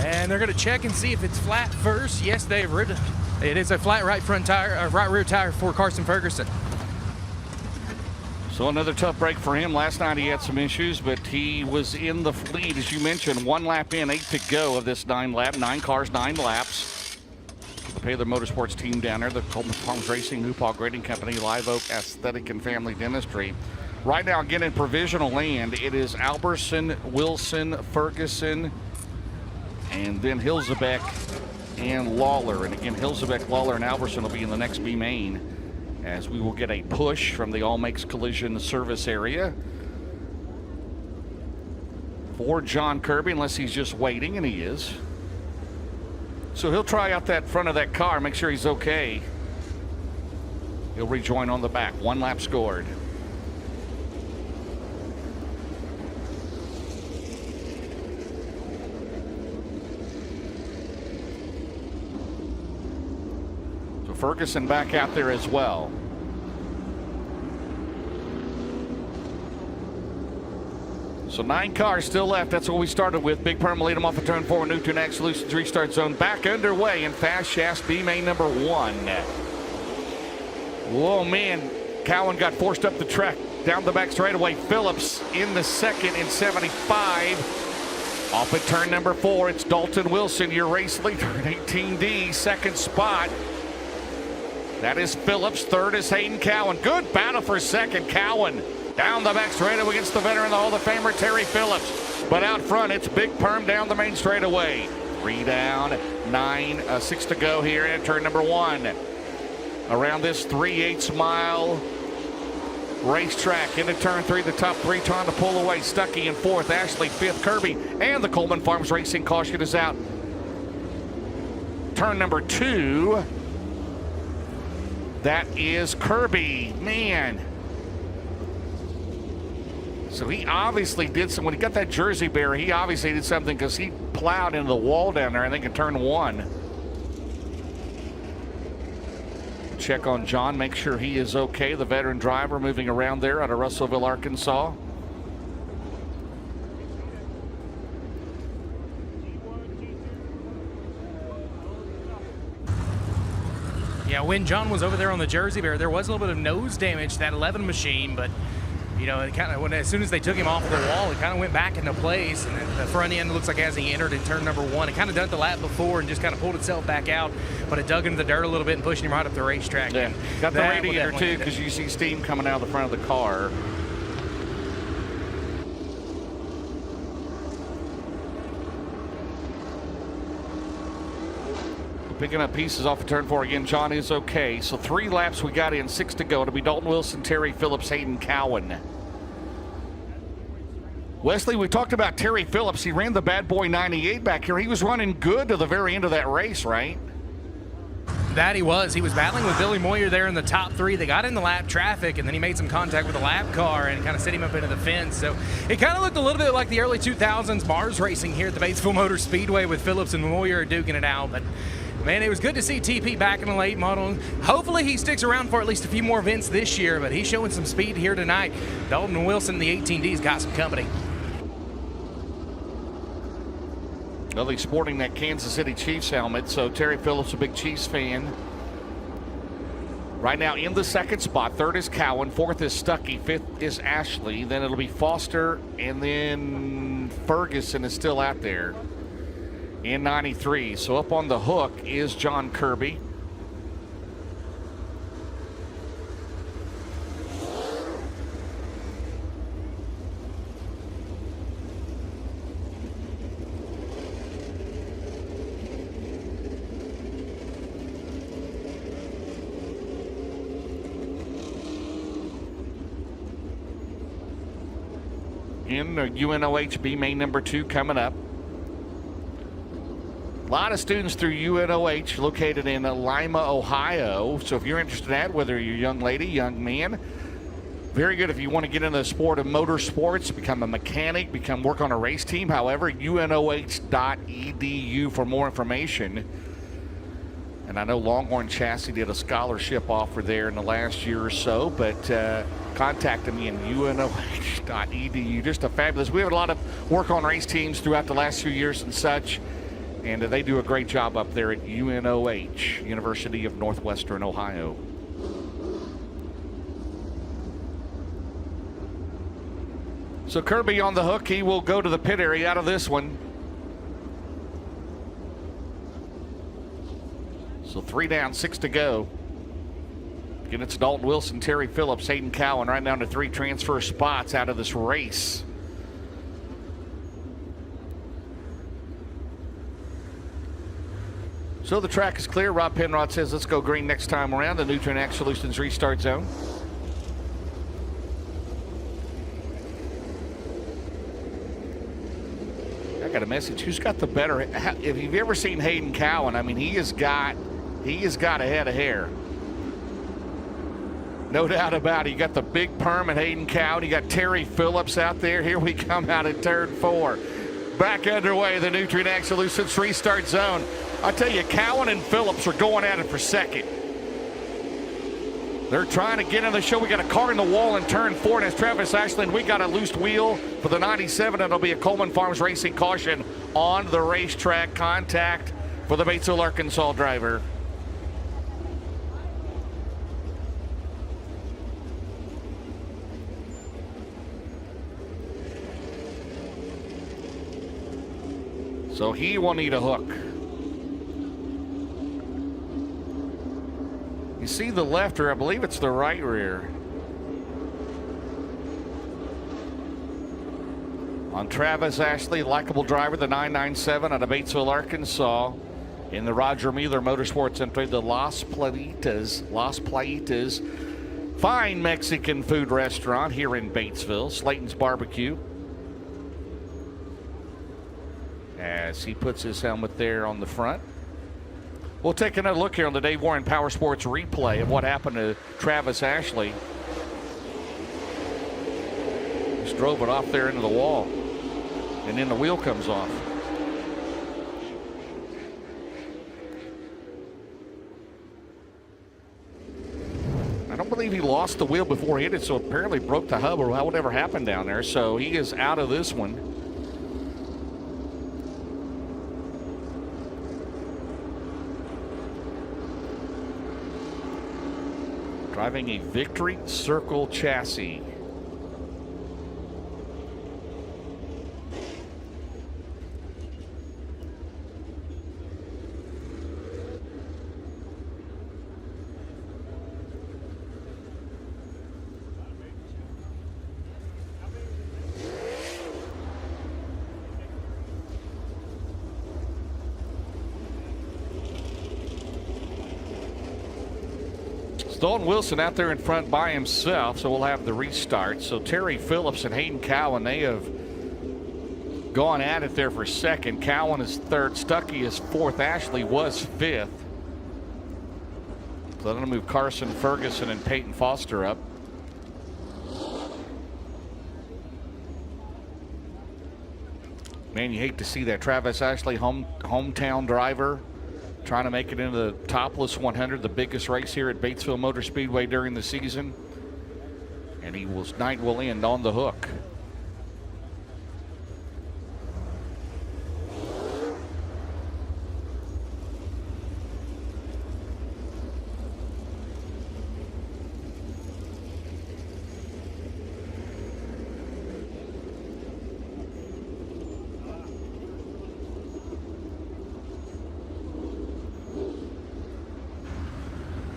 And they're going to check and see if it's flat first. Yes, they've ridden. It is a flat right front tire, right rear tire for Carson Ferguson. So another tough break for him. Last night he had some issues, but he was in the lead, as you mentioned. 1 lap in, 8 to go of this 9 lap. 9 cars, 9 laps. The Paylor Motorsports team down there, the Coleman Farms Racing, Newpaw Grading Company, Live Oak Aesthetic and Family Dentistry. Right now, again, in provisional land, it is Alberson, Wilson, Ferguson, and then Hilzebeck and Lawler. And again, Hilzebeck, Lawler, and Alberson will be in the next B main, as we will get a push from the All Makes Collision service area for John Kirby, unless he's just waiting, and he is. So he'll try out that front of that car, make sure he's okay. He'll rejoin on the back. 1 lap scored. Ferguson back out there as well. So 9 cars still left. That's what we started with. Big Perm lead them off of turn 4. New Track Solutions restart zone back underway in fast shafts B main number 1. Whoa, man. Cowan got forced up the track down the back straightaway. Phillips in the second in 75. Off at turn number 4, it's Dalton Wilson, your race leader in 18D, second spot. That is Phillips. Third is Hayden Cowan. Good battle for second. Cowan down the back straightaway against the veteran, the Hall of Famer, Terry Phillips. But out front, it's Big Perm down the main straightaway. 3 down, 6 to go here at turn number 1. Around this 3/8 mile racetrack into turn 3, the top 3 trying to pull away. Stuckey in 4th, Ashley 5th, Kirby, and the Coleman Farms Racing caution is out. Turn number 2, that is Kirby. Man. So he obviously did some, when he got that jersey bearer, he obviously did something because he plowed into the wall down there, I think in turn 1. Check on John, make sure he is okay. The veteran driver moving around there out of Russellville, Arkansas. Yeah, when John was over there on the Jersey Bear, there was a little bit of nose damage to that 11 machine, but you know, it kind of, as soon as they took him off the wall, it kind of went back into place, and the front end looks like as he entered in turn number 1, it kind of done it the lap before and just kind of pulled itself back out, but it dug into the dirt a little bit and pushed him right up the racetrack. Yeah, got the radiator too, because you see steam coming out of the front of the car. Picking up pieces off of turn 4 again. John is okay. So 3 laps we got in, 6 to go. It'll be Dalton Wilson, Terry Phillips, Hayden Cowan. Wesley, we talked about Terry Phillips. He ran the Bad Boy 98 back here. He was running good to the very end of that race, right? That he was. He was battling with Billy Moyer there in the top 3. They got in the lap traffic, and then he made some contact with the lap car and kind of set him up into the fence. So it kind of looked a little bit like the early 2000s Mars racing here at the Batesville Motor Speedway with Phillips and Moyer duking it out. But man, it was good to see TP back in the late model. Hopefully he sticks around for at least a few more events this year, but he's showing some speed here tonight. Dalton Wilson, the 18D's, got some company. Well, he's sporting that Kansas City Chiefs helmet, so Terry Phillips, a big Chiefs fan. Right now in the second spot. 3rd is Cowan, 4th is Stuckey, 5th is Ashley. Then it'll be Foster, and then Ferguson is still out there in 93. So up on the hook is John Kirby. In UNOH B main number 2 coming up. A lot of students through UNOH located in Lima, Ohio. So if you're interested in that, whether you're a young lady, young man, very good if you want to get into the sport of motorsports, become a mechanic, work on a race team. However, unoh.edu for more information. And I know Longhorn Chassis did a scholarship offer there in the last year or so, but contact me in unoh.edu. Just a fabulous. We have a lot of work on race teams throughout the last few years and such. And they do a great job up there at UNOH, University of Northwestern Ohio. So Kirby on the hook. He will go to the pit area out of this one. So 3 down, 6 to go. Again, it's Dalton Wilson, Terry Phillips, Hayden Cowan, right down to 3 transfer spots out of this race. So the track is clear. Rob Penrod says let's go green next time around. The Nutrien Solutions restart zone. I got a message. Who's got the better? If you've ever seen Hayden Cowan, I mean, he has got a head of hair. No doubt about it. You got the Big Perm and Hayden Cowan. You got Terry Phillips out there. Here we come out at turn 4. Back underway, the Nutrien Solutions restart zone. I tell you, Cowan and Phillips are going at it for second. They're trying to get in the show. We got a car in the wall in turn 4, and as Travis Ashland, we got a loose wheel for the 97. It'll be a Coleman Farms Racing caution on the racetrack. Contact for the Batesville, Arkansas driver. So he will need a hook. You see the left rear, I believe it's the right rear. On Travis Ashley, likable driver, the 997 out of Batesville, Arkansas, in the Roger Mueller Motorsports Center, the Las Playitas, fine Mexican food restaurant here in Batesville, Slayton's Barbecue. As he puts his helmet there on the front. We'll take another look here on the Dave Warren Power Sports replay of what happened to Travis Ashley. Just drove it off there into the wall, and then the wheel comes off. I don't believe he lost the wheel before he hit it, so apparently broke the hub or whatever happened down there. So he is out of this one. Driving a Victory Circle chassis. Dalton Wilson out there in front by himself, so we'll have the restart. So Terry Phillips and Hayden Cowan, they have gone at it there for second. Cowan is third, Stuckey is fourth, Ashley was fifth. So they're going to move Carson Ferguson and Peyton Foster up. Man, you hate to see that. Travis Ashley, hometown driver, trying to make it into the Topless 100, the biggest race here at Batesville Motor Speedway during the season. And night will end on the hook.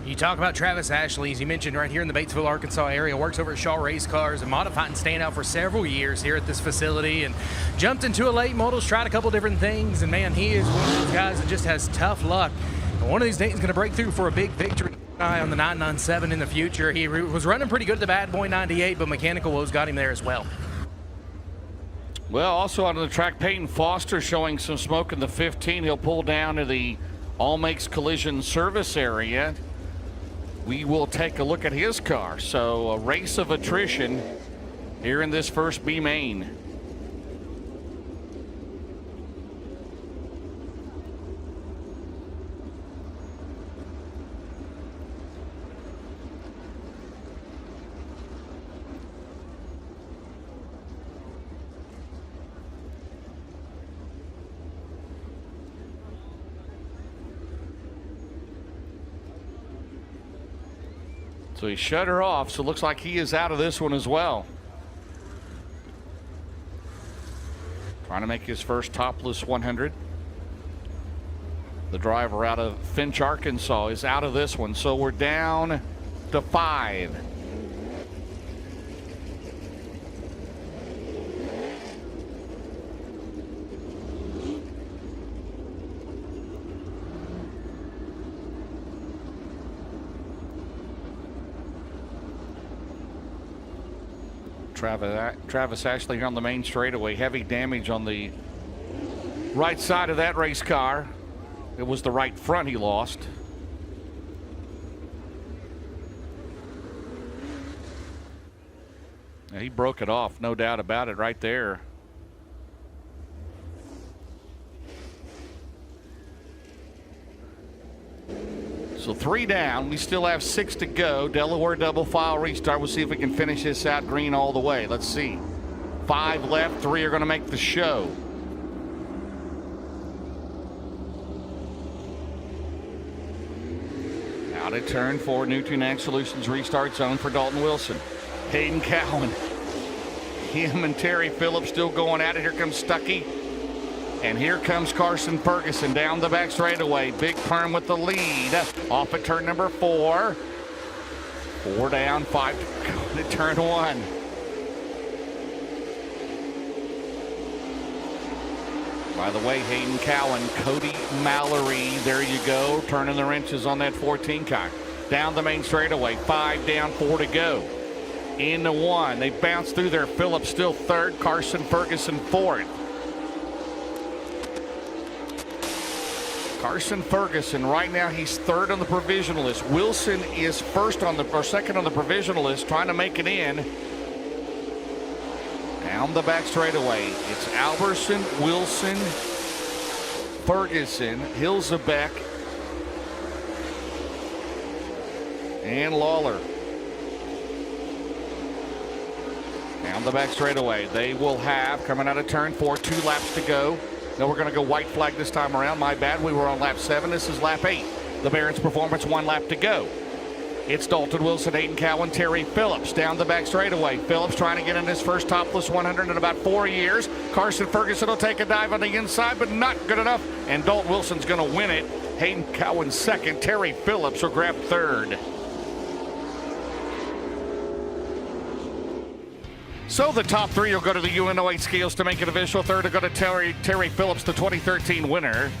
You talk about Travis Ashley, as you mentioned, right here in the Batesville, Arkansas area, works over at Shaw Race Cars and modified and standout for several years here at this facility, and jumped into a late models, tried a couple different things, and man, he is one of those guys that just has tough luck. And one of these days he's going to break through for a big victory on the 997 in the future. He was running pretty good at the Bad Boy 98, but mechanical woes got him there as well. Well, also out on the track, Peyton Foster showing some smoke in the 15. He'll pull down to the All Makes Collision service area. We will take a look at his car. So a race of attrition here in this first B main. So he shut her off, so it looks like he is out of this one as well. Trying to make his first Topless 100. The driver out of Finch, Arkansas is out of this one, so we're down to 5. Travis Ashley here on the main straightaway. Heavy damage on the right side of that race car. It was the right front he lost. And he broke it off, no doubt about it right there. So 3 down. We still have 6 to go. Delaware double file restart. We'll see if we can finish this out green all the way. Let's see. 5 left. 3 are going to make the show. Out of turn 4. New Tunac Solutions restart zone for Dalton Wilson. Hayden Cowan. Him and Terry Phillips still going at it. Here comes Stuckey. And here comes Carson Ferguson down the back straightaway. Big Perm with the lead. Off at turn number 4. 4 down, 5 to go to turn 1. By the way, Hayden Cowan, Cody Mallory, there you go, turning the wrenches on that 14 car. Down the main straightaway, 5 down, 4 to go. Into 1, they bounce through there. Phillips still 3rd, Carson Ferguson 4th. Carson Ferguson, right now he's 3rd on the provisional list. Wilson is 2nd on the provisional list, trying to make it in. Down the back straightaway, it's Alberson, Wilson, Ferguson, Hilzebeck, and Lawler. Down the back straightaway, they will have, coming out of turn 4, 2 laps to go. Now we're going to go white flag this time around. My bad, we were on lap 7. This is lap 8. The Barons Performance, 1 lap to go. It's Dalton Wilson, Hayden Cowan, Terry Phillips down the back straightaway. Phillips trying to get in his first Topless 100 in about 4 years. Carson Ferguson will take a dive on the inside, but not good enough. And Dalton Wilson's going to win it. Hayden Cowan 2nd. Terry Phillips will grab 3rd. So the top 3 will go to the UNO8 scales to make it official. 3rd will go to Terry Phillips, the 2013 winner.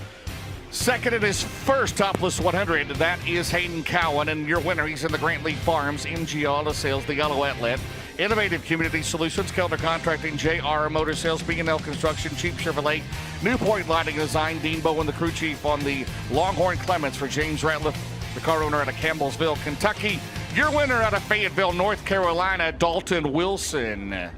2nd in his first Topless 100, that is Hayden Cowan, and your winner, he's in the Grant Lee Farms, MG Auto Sales, the Yellow Outlet, Innovative Community Solutions, Kelder Contracting, JR Motor Sales, B&L Construction, Cheap Chevrolet, New Point Lighting Design, Dean Bowen, the crew chief on the Longhorn Clements for James Ratliff, the car owner out of Campbellsville, Kentucky. Your winner out of Fayetteville, North Carolina, Dalton Wilson.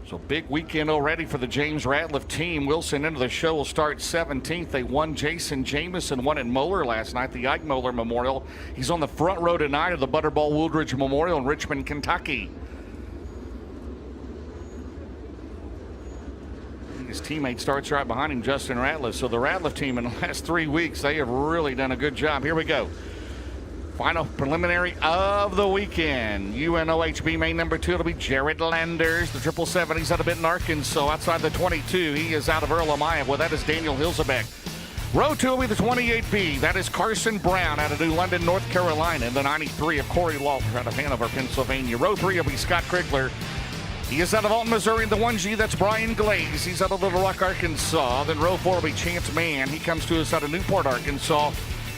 So big weekend already for the James Ratliff team. Wilson into the show will start 17th. They won. Jason Jamison won at Moeller last night, the Ike Moeller Memorial. He's on the front row tonight of the Butterball Wooldridge Memorial in Richmond, Kentucky. His teammate starts right behind him, Justin Ratliff. So the Ratliff team in the last 3 weeks, they have really done a good job. Here we go. Final preliminary of the weekend. UNOHB main number 2, it'll be Jared Landers. The 777, he's out of Benton, Arkansas. Outside the 22, he is out of Earlham, Iowa. That is Daniel Hilzebeck. Row 2 will be the 28B. That is Carson Brown out of New London, North Carolina. And the 93 of Corey Lawler out of Hanover, Pennsylvania. Row 3 will be Scott Krigler. He is out of Alton, Missouri. The 1G, that's Brian Glaze. He's out of Little Rock, Arkansas. Then row 4 will be Chance Mann. He comes to us out of Newport, Arkansas.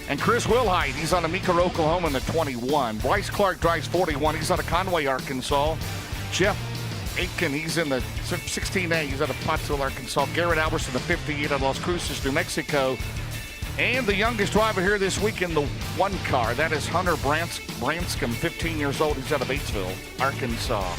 And Chris Wilhite, he's on a Meeker, Oklahoma in the 21. Bryce Clark drives 41. He's out of Conway, Arkansas. Jeff Aitken, he's in the 16A. He's out of Pottsville, Arkansas. Garrett Albertson, the 58 out of Las Cruces, New Mexico. And the youngest driver here this week in the 1 car, that is Hunter Branscombe, 15 years old. He's out of Batesville, Arkansas.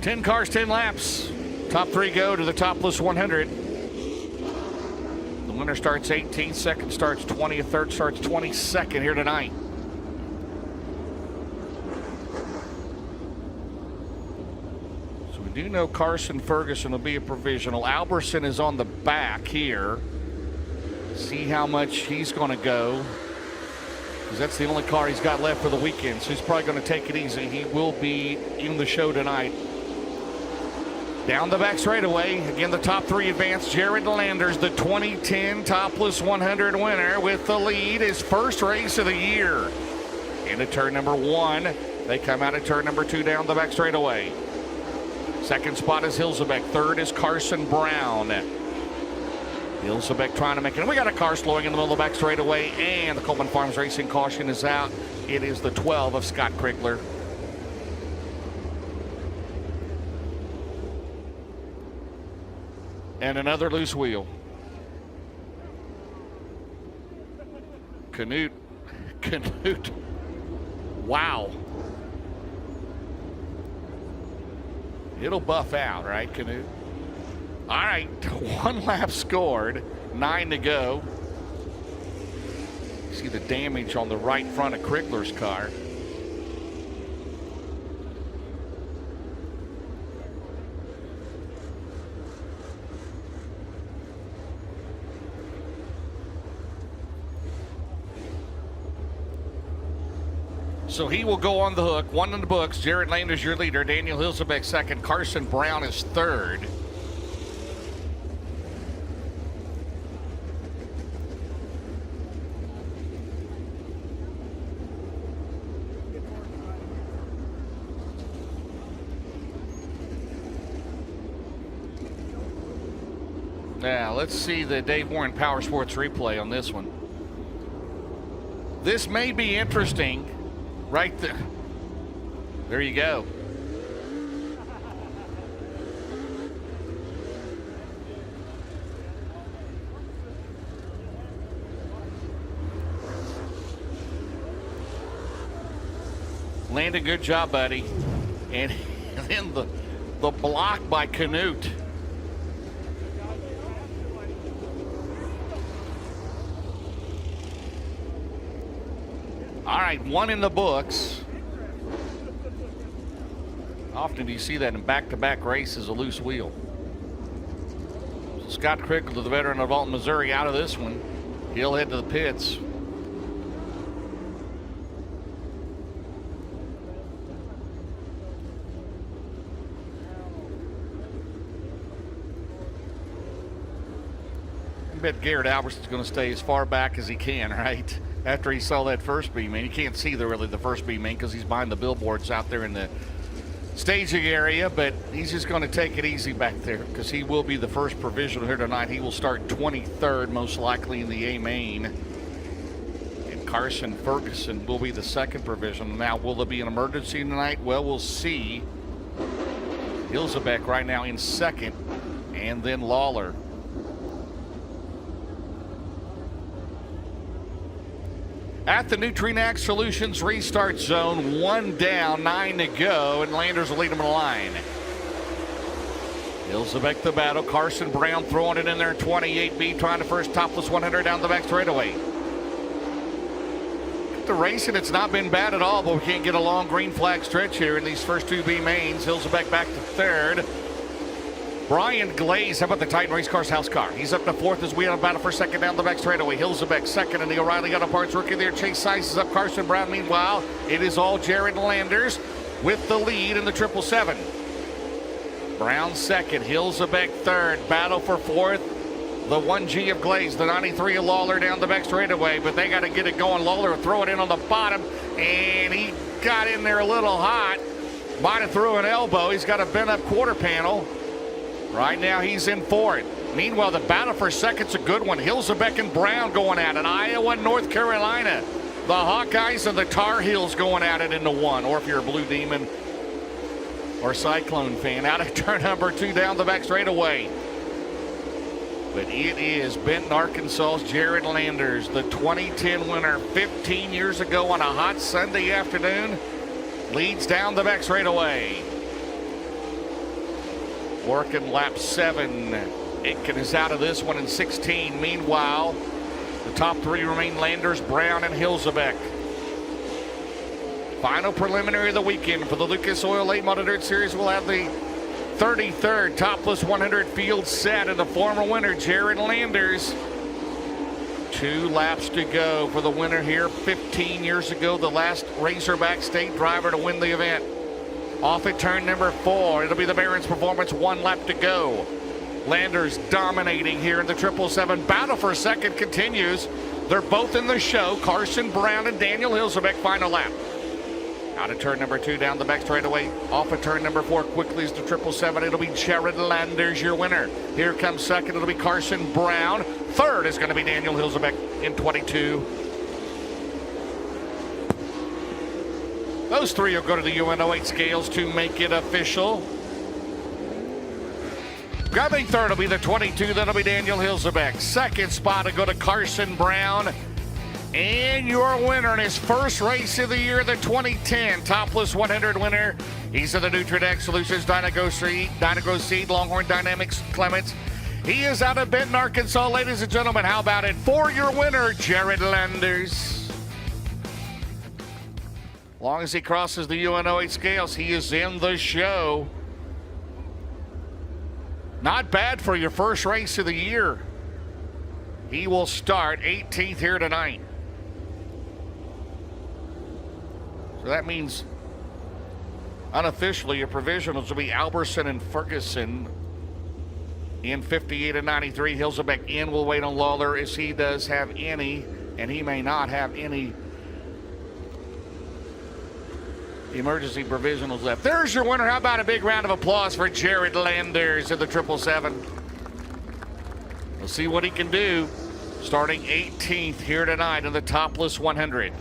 Ten cars, 10 laps. Top 3 go to the Topless 100. The winner starts 18th, second starts 20th, third starts 22nd here tonight. So we do know Carson Ferguson will be a provisional. Alberson is on the back here. See how much he's going to go, because that's the only car he's got left for the weekend. So he's probably going to take it easy. He will be in the show tonight. Down the back straightaway, again, the top 3 advance. Jared Landers, the 2010 Topless 100 winner with the lead, his first race of the year. Into turn number 1. They come out at turn number 2 down the back straightaway. Second spot is Hilzebeck. Third is Carson Brown. Hilsebeck trying to make it. And we got a car slowing in the middle of the back straightaway, and the Coleman Farms Racing caution is out. It is the 12 of Scott Krigler. And another loose wheel. Canute. Wow. It'll buff out, right, Canute? All right, 1 lap scored, 9 to go. See the damage on the right front of Krigler's car. So he will go on the hook. 1 in the books. Jared Landers your leader. Daniel Hilsebeck second. Carson Brown is third. Now let's see the Dave Warren Power Sports replay on this one. This may be interesting. Right there. There you go. Landon, good job, buddy. And then the block by Canute. All right, 1 in the books. Often do you see that in back-to-back races, a loose wheel. So Scott Krigler, the veteran of Alton, Missouri, out of this one. He'll head to the pits. I bet Garrett Albertson's going to stay as far back as he can, right? After he saw that first B main. You can't see the first B main because he's behind the billboards out there in the staging area, but he's just going to take it easy back there because he will be the first provisional here tonight. He will start 23rd most likely in the A main. And Carson Ferguson will be the second provisional. Now, will there be an emergency tonight? Well, we'll see. Hilsebeck right now in second, and then Lawler. At the Nutrien Solutions restart zone, 1 down, 9 to go, and Landers will lead them in the line. Hilsebeck the battle. Carson Brown throwing it in there, 28B, trying to first topless 100 down the back straightaway. The racing, it's not been bad at all, but we can't get a long green flag stretch here in these first 2 B mains. Hilsebeck back to third. Brian Glaze, how about the Titan Race Cars house car? He's up to fourth as we have battle for second down the back straightaway. Hilsebeck second in the O'Reilly Auto Parts rookie there. Chase Sice is up. Carson Brown, meanwhile, it is all Jared Landers with the lead in the 777. Brown second, Hilsebeck third. Battle for fourth. The 1G of Glaze, the 93 of Lawler down the back straightaway, but they got to get it going. Lawler will throw it in on the bottom, and he got in there a little hot. Might have threw an elbow. He's got a bent up quarter panel. Right now he's in fourth. Meanwhile, the battle for second's a good one. Hilsebeck and Brown going at it. Iowa and North Carolina. The Hawkeyes and the Tar Heels going at it in the 1. Or if you're a Blue Demon or Cyclone fan, out of turn number 2 down the back straightaway. But it is Benton, Arkansas's Jared Landers, the 2010 winner 15 years ago on a hot Sunday afternoon, leads down the back straightaway. Working lap 7. Aitken is out of this one in 16. Meanwhile, the top 3 remain Landers, Brown, and Hilsebeck. Final preliminary of the weekend for the Lucas Oil Late Model Dirt Series. We'll have the 33rd Topless 100 field set, and the former winner, Jared Landers. 2 laps to go for the winner here. 15 years ago, the last Razorback State driver to win the event. Off at turn number 4. It'll be the Barron's Performance, 1 lap to go. Landers dominating here in the 777. Battle for second continues. They're both in the show. Carson Brown and Daniel Hilsebeck, final lap. Out of turn number 2, down the back straightaway. Off of turn number 4, quickly is the 777. It'll be Jared Landers, your winner. Here comes second. It'll be Carson Brown. Third is going to be Daniel Hilzebeck in 22. Those three will go to the UN08 scales to make it official. Grabbing third will be the 22. That'll be Daniel Hilzebeck. Second spot will go to Carson Brown. And your winner in his first race of the year, the 2010 Topless 100 winner. He's in the Nutrient Solutions Dynago Seed, Longhorn Dynamics Clements. He is out of Benton, Arkansas. Ladies and gentlemen, how about it for your winner, Jared Landers? As long as he crosses the UN08 scales, he is in the show. Not bad for your first race of the year. He will start 18th here tonight. So that means unofficially your provisionals will be Alberson and Ferguson in 58 and 93. Hilzebeck in will wait on Lawler as he does have any, and he may not have any emergency provisionals left. There's your winner. How about a big round of applause for Jared Landers of the 777? We'll see what he can do starting 18th here tonight in the Topless 100.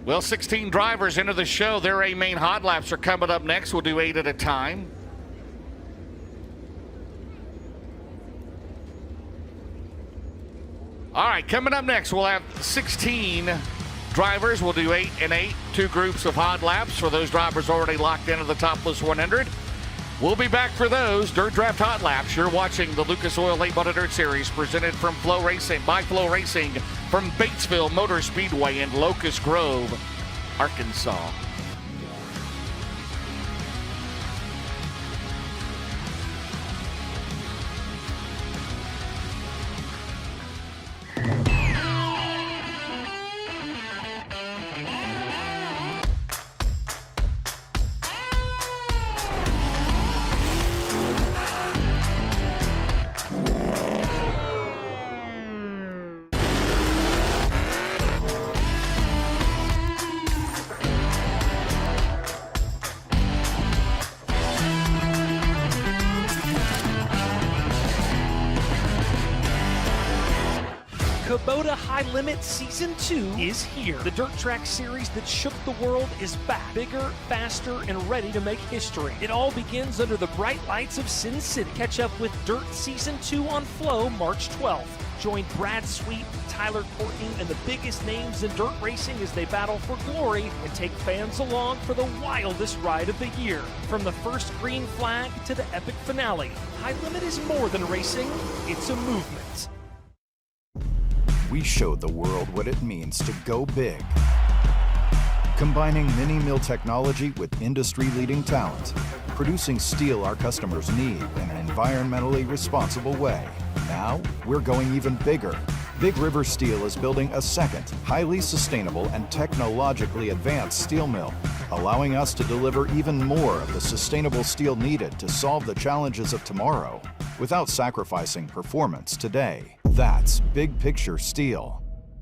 Well, 16 drivers into the show. Their A main hot laps are coming up next. We'll do 8 at a time. All right, coming up next, we'll have 16 drivers. We'll do 8 and 8, 2 groups of hot laps for those drivers already locked into the Topless 100. We'll be back for those Dirt Draft Hot Laps. You're watching the Lucas Oil Late Model Dirt Series presented from FloRacing by FloRacing from Batesville Motor Speedway in Locust Grove, Arkansas. Kubota High Limit Season 2 is here. The dirt track series that shook the world is back. Bigger, faster, and ready to make history. It all begins under the bright lights of Sin City. Catch up with Dirt Season 2 on Flow March 12th. Join Brad Sweet, Tyler Courtney, and the biggest names in dirt racing as they battle for glory and take fans along for the wildest ride of the year. From the first green flag to the epic finale, High Limit is more than racing, it's a movement. We showed the world what it means to go big. Combining mini mill technology with industry-leading talent, producing steel our customers need in an environmentally responsible way. Now, we're going even bigger. Big River Steel is building a second, highly sustainable and technologically advanced steel mill, allowing us to deliver even more of the sustainable steel needed to solve the challenges of tomorrow without sacrificing performance today. That's big picture steel.